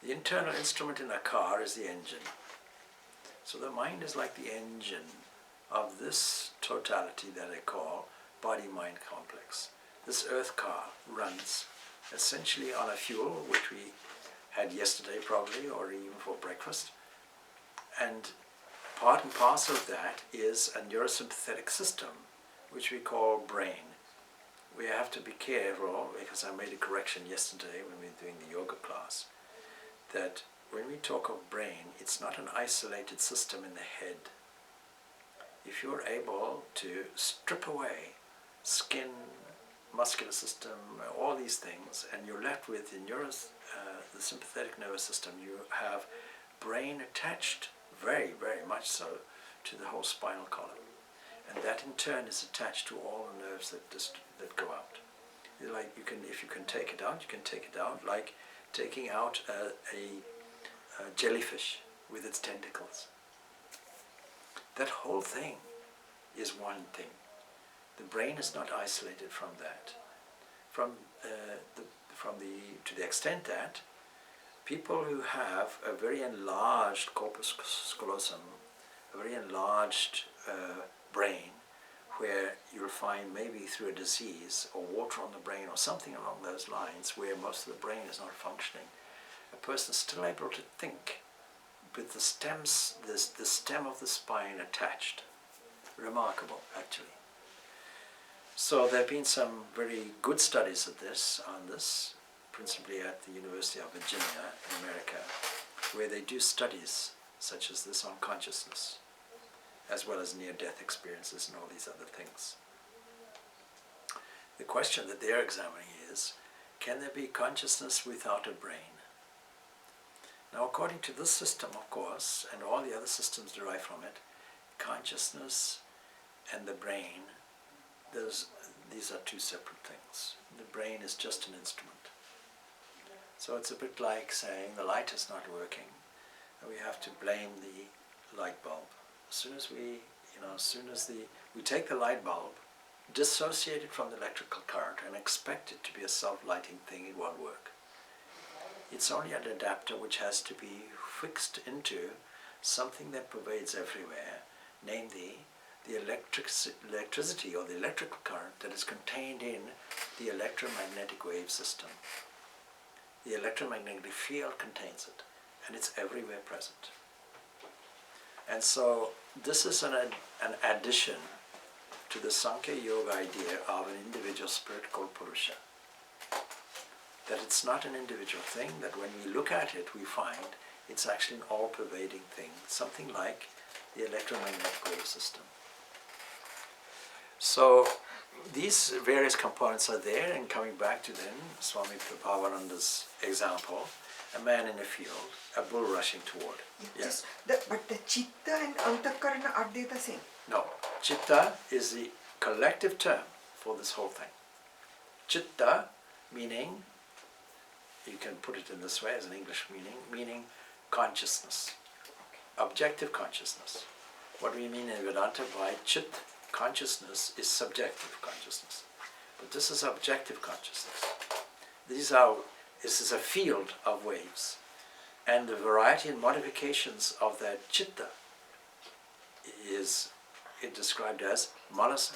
The internal instrument in a car is the engine. So the mind is like the engine of this totality that I call body-mind complex. This earth car runs essentially on a fuel which we had yesterday probably, or even for breakfast. And part and parcel of that is a neurosympathetic system which we call brain. We have to be careful, because I made a correction yesterday when we were doing the yoga class, that when we talk of brain, it's not an isolated system in the head. If you're able to strip away skin, muscular system, all these things, and you're left with the sympathetic nervous system, you have brain attached very, very much so to the whole spinal column. And that in turn is attached to all the nerves that go out. Like if you can take it out, you can take it out like taking out a jellyfish with its tentacles. That whole thing is one thing. The brain is not isolated from that. To the extent that people who have a very enlarged corpus callosum, a very enlarged brain, where you'll find maybe through a disease or water on the brain or something along those lines, where most of the brain is not functioning, a person is still able to think with the stem of the spine attached. Remarkable, actually. So there have been some very good studies on this, principally at the University of Virginia in America, where they do studies such as this on consciousness, as well as near-death experiences and all these other things. The question that they're examining is, can there be consciousness without a brain? Now, according to this system, of course, and all the other systems derived from it, consciousness and the brain, these are two separate things. The brain is just an instrument. So it's a bit like saying the light is not working, and we have to blame the light bulb. As soon as we take the light bulb, dissociate it from the electrical current, and expect it to be a self-lighting thing, it won't work. It's only an adapter which has to be fixed into something that pervades everywhere, namely the electricity or the electrical current that is contained in the electromagnetic wave system. The electromagnetic field contains it, and it's everywhere present. And so this is an addition to the Sankhya Yoga idea of an individual spirit called Purusha. That it's not an individual thing, that when we look at it, we find it's actually an all-pervading thing, something like the electromagnetic wave system. So these various components are there, and coming back to then Swami Prabhavananda's example, a man in a field, a bull rushing toward. Yes. But the Chitta and Antakarana, are they the same? No. Chitta is the collective term for this whole thing. Chitta meaning, you can put it in this way as an English meaning consciousness, objective consciousness. What we mean in Vedanta by Chit, consciousness, is subjective consciousness. But this is objective consciousness. This is a field of waves. And the variety and modifications of that Chitta is described as Manasa,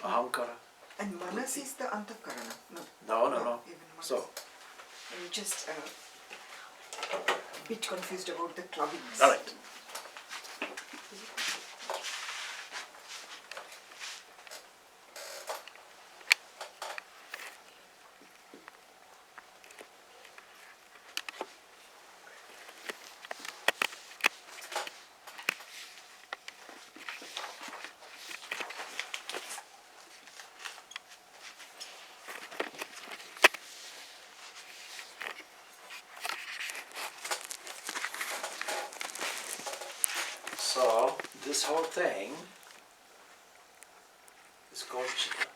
Ahankara. And Manas is the Antakarana? No. So, I'm just a bit confused about the clubbings. all right. So this whole thing is called chitta.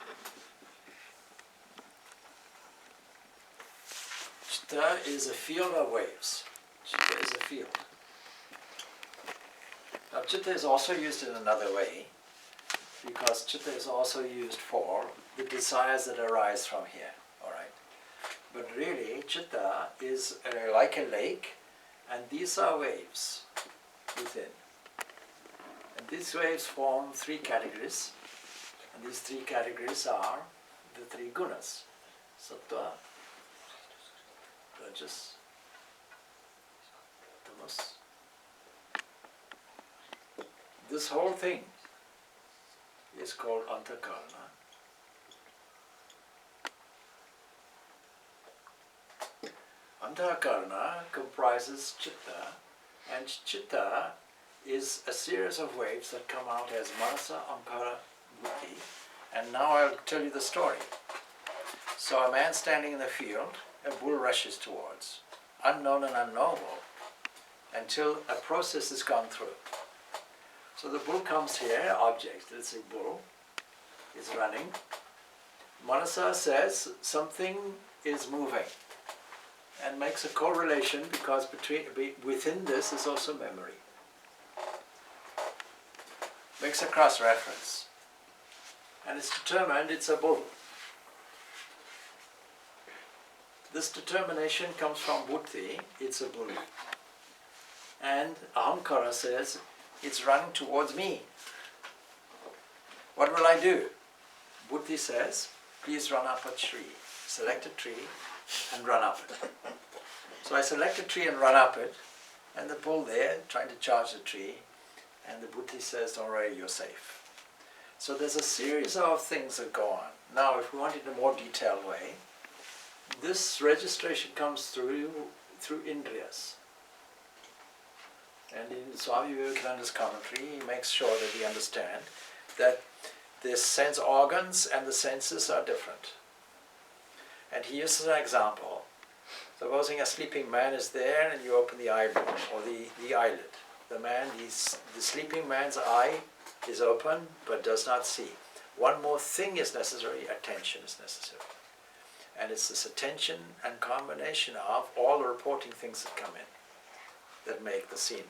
Chitta is a field of waves. Chitta is a field. Now chitta is also used in another way, because chitta is also used for the desires that arise from here. Alright. But really, chitta is like a lake, and these are waves within. And these waves form three categories, and these three categories are the three gunas: sattva, rajas, tamas. This whole thing is called antakarana. Antakarana comprises chitta, and chitta is a series of waves that come out as manasa, ankara, buddhi. And now I'll tell you the story. So a man standing in the field, a bull rushes towards, unknown and unknowable, until a process has gone through. So the bull comes here, object, let's say bull, is running. Manasa says something is moving, and makes a correlation, because within this is also memory. Makes a cross-reference. And it's determined it's a bull. This determination comes from buddhi, it's a bull. And ahankara says, it's running towards me. What will I do? Buddhi says, please run up a tree. Select a tree and run up it. So I select a tree and run up it, and the bull there trying to charge the tree, and the buddhi says, don't worry, you're safe. So there's a series of things that go on. Now, if we want it in a more detailed way, this registration comes through indriyas. And in Swami Vivekananda's commentary, he makes sure that we understand that the sense organs and the senses are different. And he uses an example. Supposing a sleeping man is there and you open the eyelid, or the eyelid. The sleeping man's eye is open but does not see. One more thing is necessary, attention is necessary. And it's this attention and combination of all the reporting things that come in that make the scene.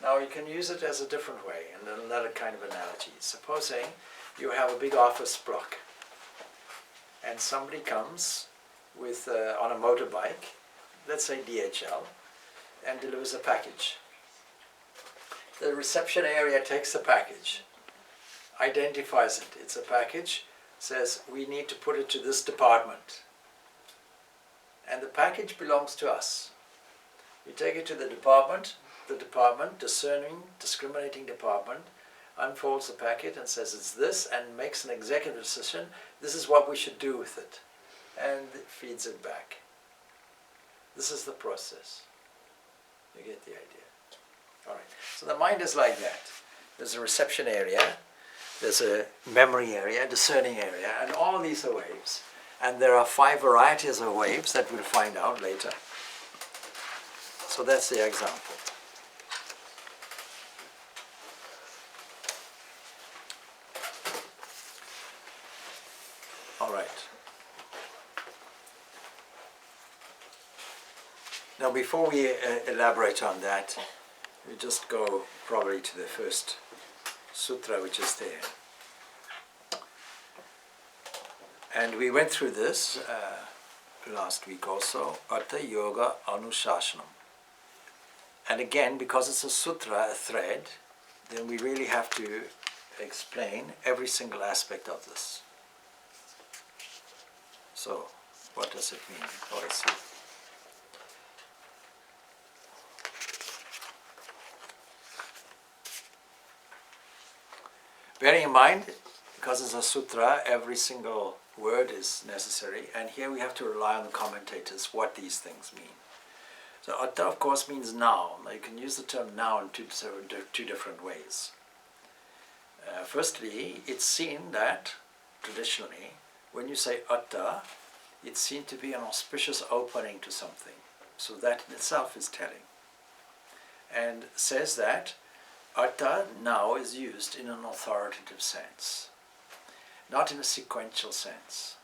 Now you can use it as a different way, and another kind of analogy. Supposing you have a big office block, and somebody comes with on a motorbike, let's say DHL, and delivers a package. The reception area takes the package, identifies it, it's a package, says we need to put it to this department. And the package belongs to us. We take it to the department, discriminating department, unfolds the packet and says it's this, and makes an executive decision, this is what we should do with it, and it feeds it back. This is the process. You get the idea? All right. So the mind is like that. There's a reception area, there's a memory area, a discerning area, and all these are waves. And there are 5 varieties of waves that we'll find out later. So that's the example. All right. Now before we elaborate on that, we just go probably to the first sutra which is there. And we went through this last week also, Artha Yoga Anushashanam. And again, because it's a sutra, a thread, then we really have to explain every single aspect of this. So, what does it mean? Oh, I see. Bearing in mind, because it's a sutra, every single word is necessary, and here we have to rely on the commentators what these things mean. So atta, of course, means noun. Now, you can use the term noun in two different ways. Firstly, it's seen that, traditionally, when you say atta, it's seen to be an auspicious opening to something. So that in itself is telling. And says that Artha now is used in an authoritative sense, not in a sequential sense.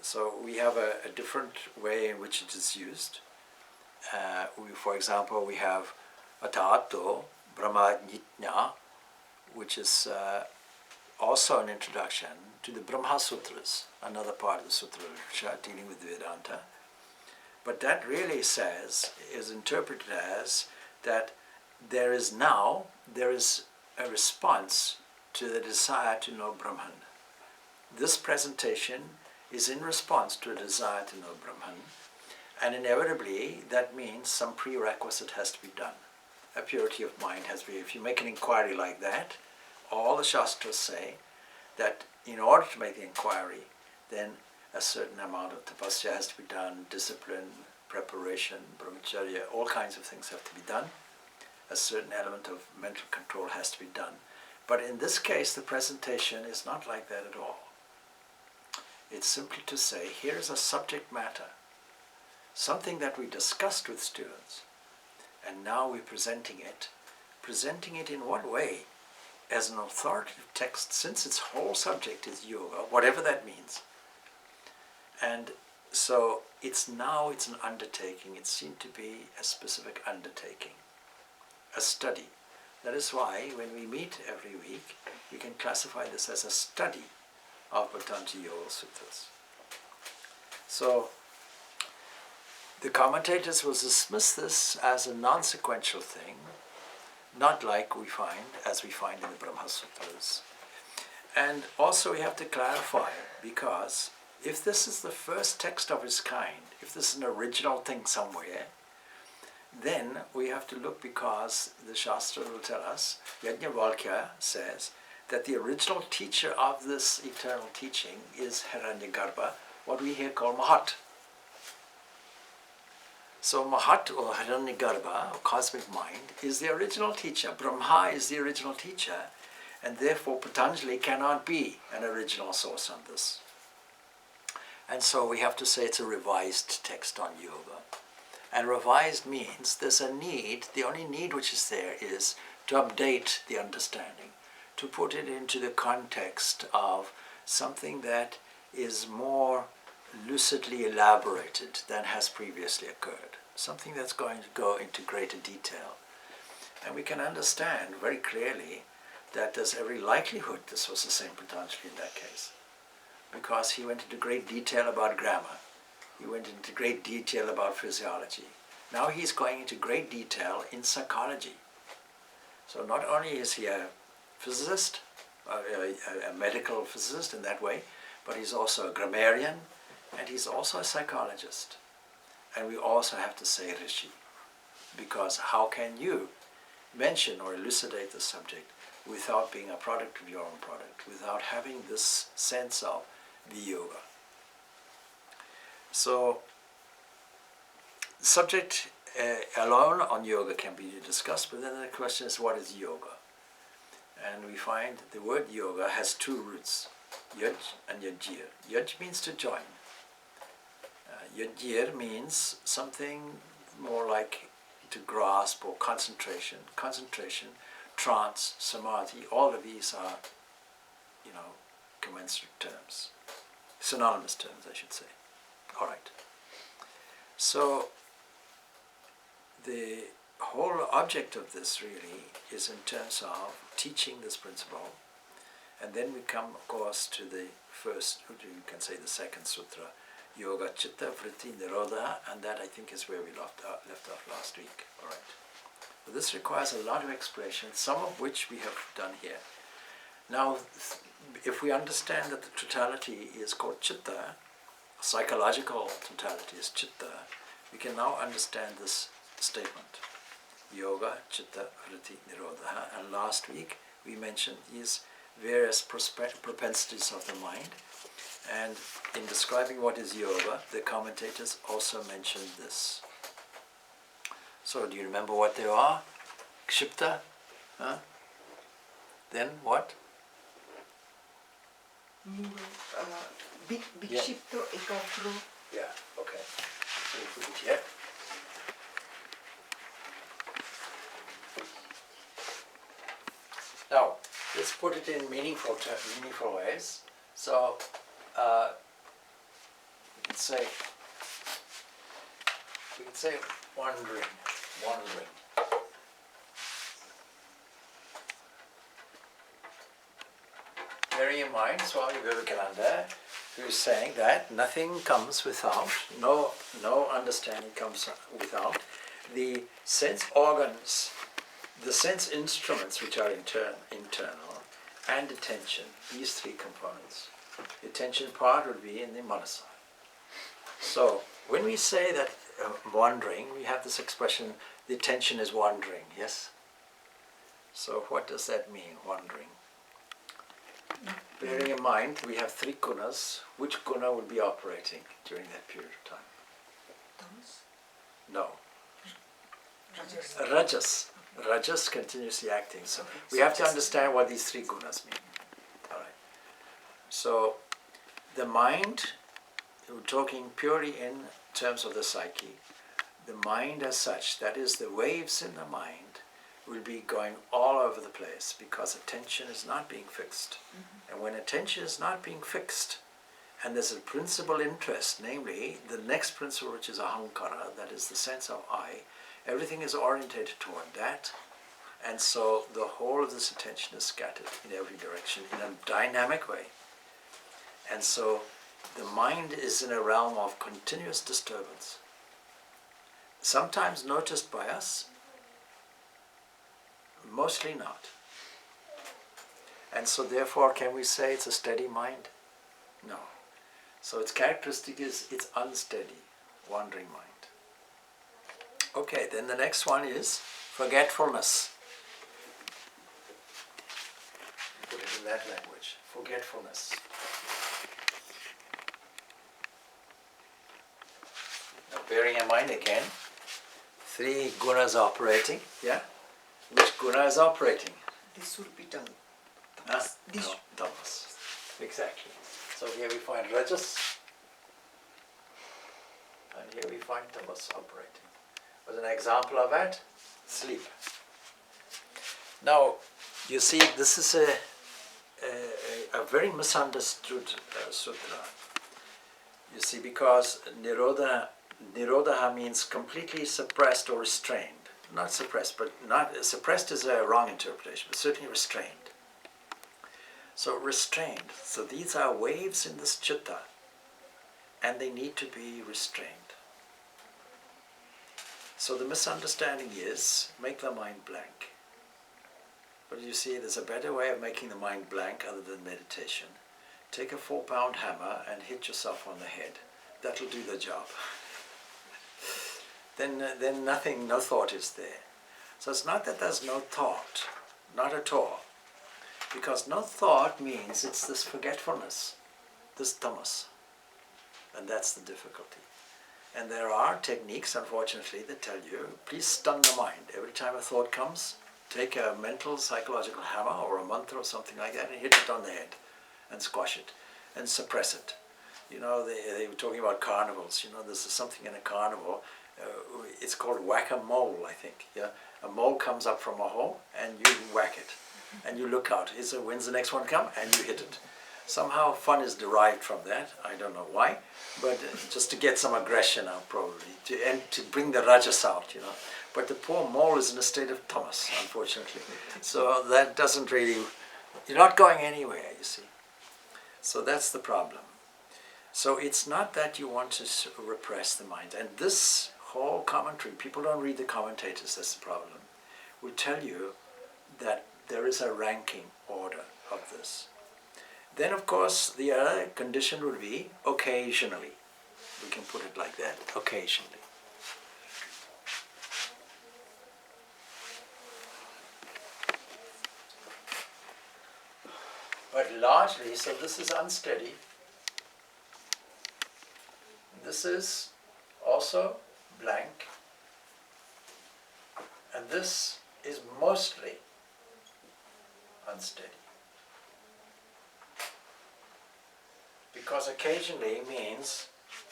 So we have a different way in which it is used. For example, we have Atato Brahma Nitya, which is also an introduction to the Brahma Sutras, another part of the Sutra literature dealing with Vedanta. But that really is interpreted as that there is a response to the desire to know Brahman. This presentation is in response to a desire to know Brahman, and inevitably that means some prerequisite has to be done. A purity of mind has to be. If you make an inquiry like that, all the Shastras say that in order to make the inquiry, then a certain amount of tapasya has to be done, discipline, preparation, brahmacharya, all kinds of things have to be done. A certain element of mental control has to be done. But in this case, the presentation is not like that at all. It's simply to say, here is a subject matter, something that we discussed with students, and now we're presenting it. Presenting it in what way? As an authoritative text, since its whole subject is yoga, whatever that means. And so it's an undertaking. It seemed to be a specific undertaking, a study. That is why when we meet every week, we can classify this as a study of Patanjali Yoga Sutras. So the commentators will dismiss this as a non-sequential thing, not like as we find in the Brahma Sutras. And also we have to clarify, because if this is the first text of its kind, if this is an original thing somewhere, then we have to look, because the Shastra will tell us, Yajnavalkya says, that the original teacher of this eternal teaching is Hiranyagarbha, what we here call Mahat. So Mahat, or Hiranyagarbha, or cosmic mind, is the original teacher. Brahma is the original teacher, and therefore Patanjali cannot be an original source on this. And so we have to say it's a revised text on yoga. And revised means there's a need, the only need which is there is to update the understanding, to put it into the context of something that is more lucidly elaborated than has previously occurred, something that's going to go into greater detail. And we can understand very clearly that there's every likelihood this was the same Patanjali in that case, because he went into great detail about grammar, he went into great detail about physiology. Now he's going into great detail in psychology. So not only is he a physicist, a medical physicist in that way, but he's also a grammarian, and he's also a psychologist. And we also have to say Rishi, because how can you mention or elucidate the subject without being a product of your own product, without having this sense of the yoga? So, the subject alone on yoga can be discussed, but then the question is, what is yoga? And we find that the word yoga has two roots, yaj and yajir. Yaj means to join. Yajir means something more like to grasp or concentration. Concentration, trance, samadhi, all of these are, commensurate terms. Synonymous terms, I should say. All right. So, the whole object of this really is in terms of teaching this principle, and then we come, of course, to the first, you can say the second sutra, Yoga Chitta Vritti Nirodha, and that I think is where we left off last week. All right. But this requires a lot of explanation, some of which we have done here. Now, if we understand that the totality is called Chitta, psychological totality is Chitta, we can now understand this statement. Yoga, Chitta, Vritti, Nirodha. And last week we mentioned these various propensities of the mind. And in describing what is yoga, the commentators also mentioned this. So do you remember what they are? Kshipta? Huh? Then what? Vikshipto ekagro. Yeah, okay. So we put it here. let's put it in meaningful ways. So, we could say wandering. Bearing in mind Swami Vivekananda, who's saying that nothing comes without, no understanding comes without the sense organs, the sense instruments which are internal, and attention, these three components. The attention part would be in the manasa. So, when we say that wandering, we have this expression, the attention is wandering, yes? So what does that mean, wandering? Bearing in mind, we have three gunas. Which guna will be operating during that period of time? Tamas? No. Rajas. Rajas. Rajas continuously acting. So we have to understand what these three gunas mean. All right. So the mind, we're talking purely in terms of the psyche, the mind as such, that is the waves in the mind, will be going all over the place because attention is not being fixed. Mm-hmm. And when attention is not being fixed, and there's a principal interest, namely the next principle, which is ahankara, that is the sense of I, everything is orientated toward that, and so the whole of this attention is scattered in every direction in a dynamic way. And so the mind is in a realm of continuous disturbance, sometimes noticed by us, mostly not. And so therefore, can we say it's a steady mind? No. So its characteristic is it's unsteady, wandering mind. Okay, then the next one is forgetfulness. Put it in that language, forgetfulness. Now bearing in mind again, three gunas operating, yeah? Which guna is operating? This would be done. No, tamas. Exactly. So here we find rajas, and here we find tamas operating. As an example of that, sleep. Now, you see, this is a very misunderstood sutra. You see, because nirodha means completely suppressed or restrained. Not suppressed, but not suppressed is a wrong interpretation, but certainly restrained. So restrained. So these are waves in this chitta, and they need to be restrained. So the misunderstanding is make the mind blank. But you see, there's a better way of making the mind blank other than meditation. Take a 4-pound hammer and hit yourself on the head. That'll do the job. Then nothing, no thought is there. So it's not that there's no thought, not at all. Because no thought means it's this forgetfulness, this tamas. And that's the difficulty. And there are techniques, unfortunately, that tell you, please stun the mind. Every time a thought comes, take a mental, psychological hammer or a mantra or something like that and hit it on the head and squash it and suppress it. You know, they were talking about carnivals. You know, there's something in a carnival. It's called whack-a-mole, I think. Yeah, a mole comes up from a hole, and you whack it, and you look out. When's the next one come? And you hit it. Somehow, fun is derived from that. I don't know why, but just to get some aggression out, probably, to bring the rajas out. You know, but the poor mole is in a state of tamas, unfortunately. So that doesn't really. You're not going anywhere, you see. So that's the problem. So it's not that you want to repress the mind, and this whole commentary, people don't read the commentators, that's the problem, will tell you that there is a ranking order of this. Then of course the other condition would be occasionally. We can put it like that, occasionally. But largely, so this is unsteady. This is also blank, and this is mostly unsteady. Because occasionally means,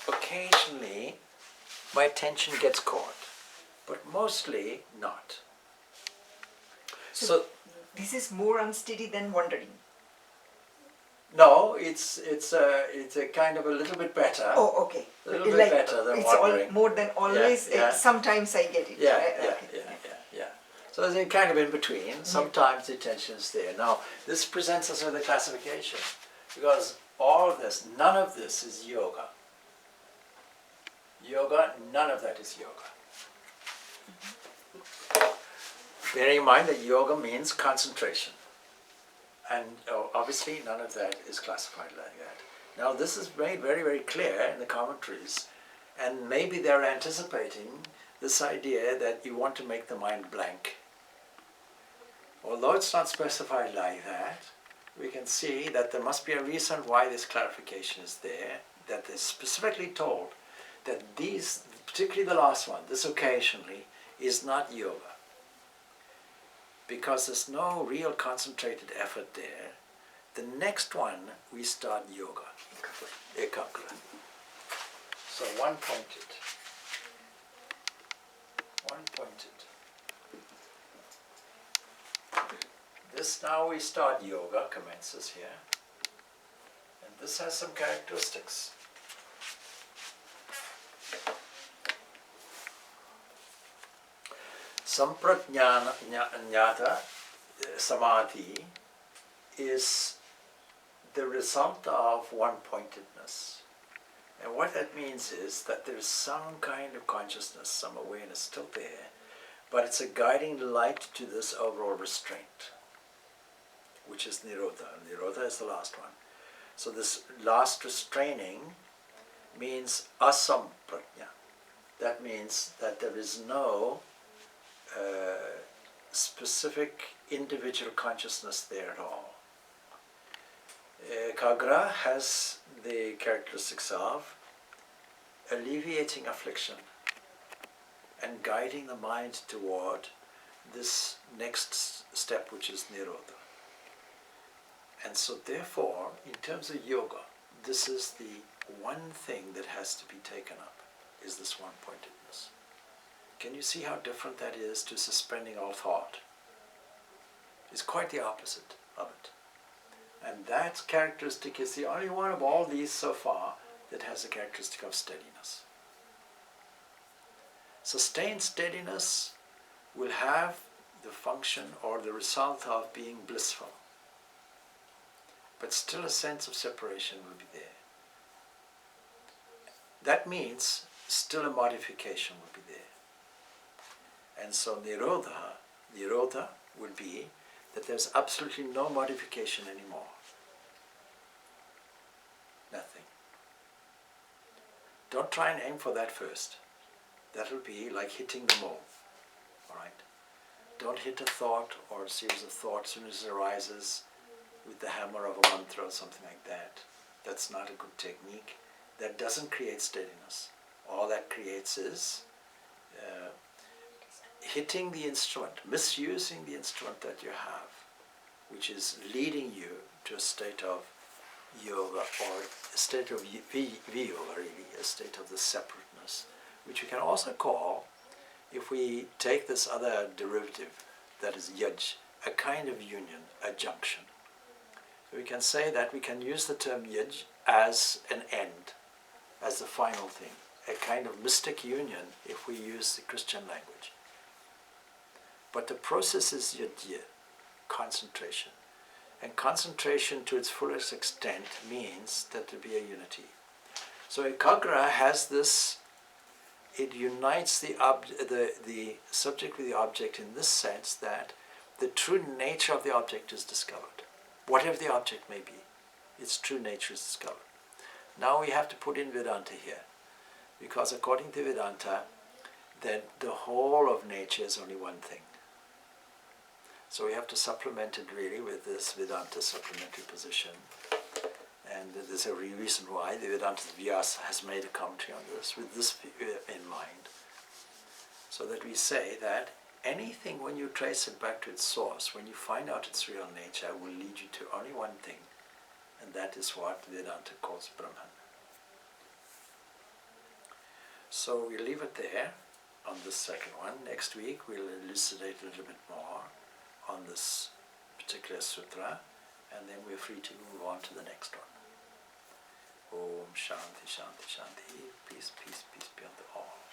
occasionally my attention gets caught, but mostly not. So this is more unsteady than wandering. No, it's a kind of a little bit better. Oh, okay. A little bit better than wandering. It's more than always. Yeah. Sometimes I get it. Yeah, right? yeah, Okay. yeah. So there's kind of in between. Sometimes the attention is there. Now, this presents us with a classification, because all of this, none of this is yoga. Yoga, none of that is yoga. Bearing in mind that yoga means concentration. And obviously none of that is classified like that. Now this is made very, very clear in the commentaries, and maybe they're anticipating this idea that you want to make the mind blank. Although it's not specified like that, we can see that there must be a reason why this clarification is there, that they're specifically told that these, particularly the last one, this occasionally, is not yoga. Because there's no real concentrated effort there. The next one, we start yoga, ekagra. So one pointed. This now we start yoga, commences here. And this has some characteristics. Samprajnata samadhi is the result of one-pointedness. And what that means is that there is some kind of consciousness, some awareness still there, but it's a guiding light to this overall restraint, which is Nirodha. Nirodha is the last one. So this last restraining means asamprajna. That means that there is no specific individual consciousness there at all. Kagra has the characteristics of alleviating affliction and guiding the mind toward this next step, which is Nirodha. And so therefore, in terms of yoga, this is the one thing that has to be taken up, is this one-pointedness. Can you see how different that is to suspending all thought? It's quite the opposite of it. And that characteristic is the only one of all these so far that has the characteristic of steadiness. Sustained steadiness will have the function or the result of being blissful. But still a sense of separation will be there. That means still a modification will be there. And so Nirodha will be that there's absolutely no modification anymore. Nothing. Don't try and aim for that first. That will be like hitting the mole. Alright? Don't hit a thought or a series of thoughts as soon as it arises with the hammer of a mantra or something like that. That's not a good technique. That doesn't create steadiness. All that creates is hitting the instrument, misusing the instrument that you have, which is leading you to a state of yoga or a state of viyoga, really, a state of the separateness, which we can also call, if we take this other derivative, that is yaj, a kind of union, a junction. So we can say that we can use the term yaj as an end, as the final thing, a kind of mystic union if we use the Christian language. But the process is yajya, concentration. And concentration to its fullest extent means that there be a unity. So ekagra has this, it unites the subject with the object in this sense that the true nature of the object is discovered. Whatever the object may be, its true nature is discovered. Now we have to put in Vedanta here, because according to Vedanta, then the whole of nature is only one thing. So we have to supplement it really with this Vedanta supplementary position. And there's a reason why the Vedanta Vyasa has made a commentary on this, with this in mind. So that we say that anything, when you trace it back to its source, when you find out its real nature, will lead you to only one thing. And that is what Vedanta calls Brahman. So we'll leave it there on this second one. Next week we'll elucidate a little bit more on this particular sutra, and then we're free to move on to the next one. Om Shanti Shanti Shanti. Peace, peace, peace be unto all.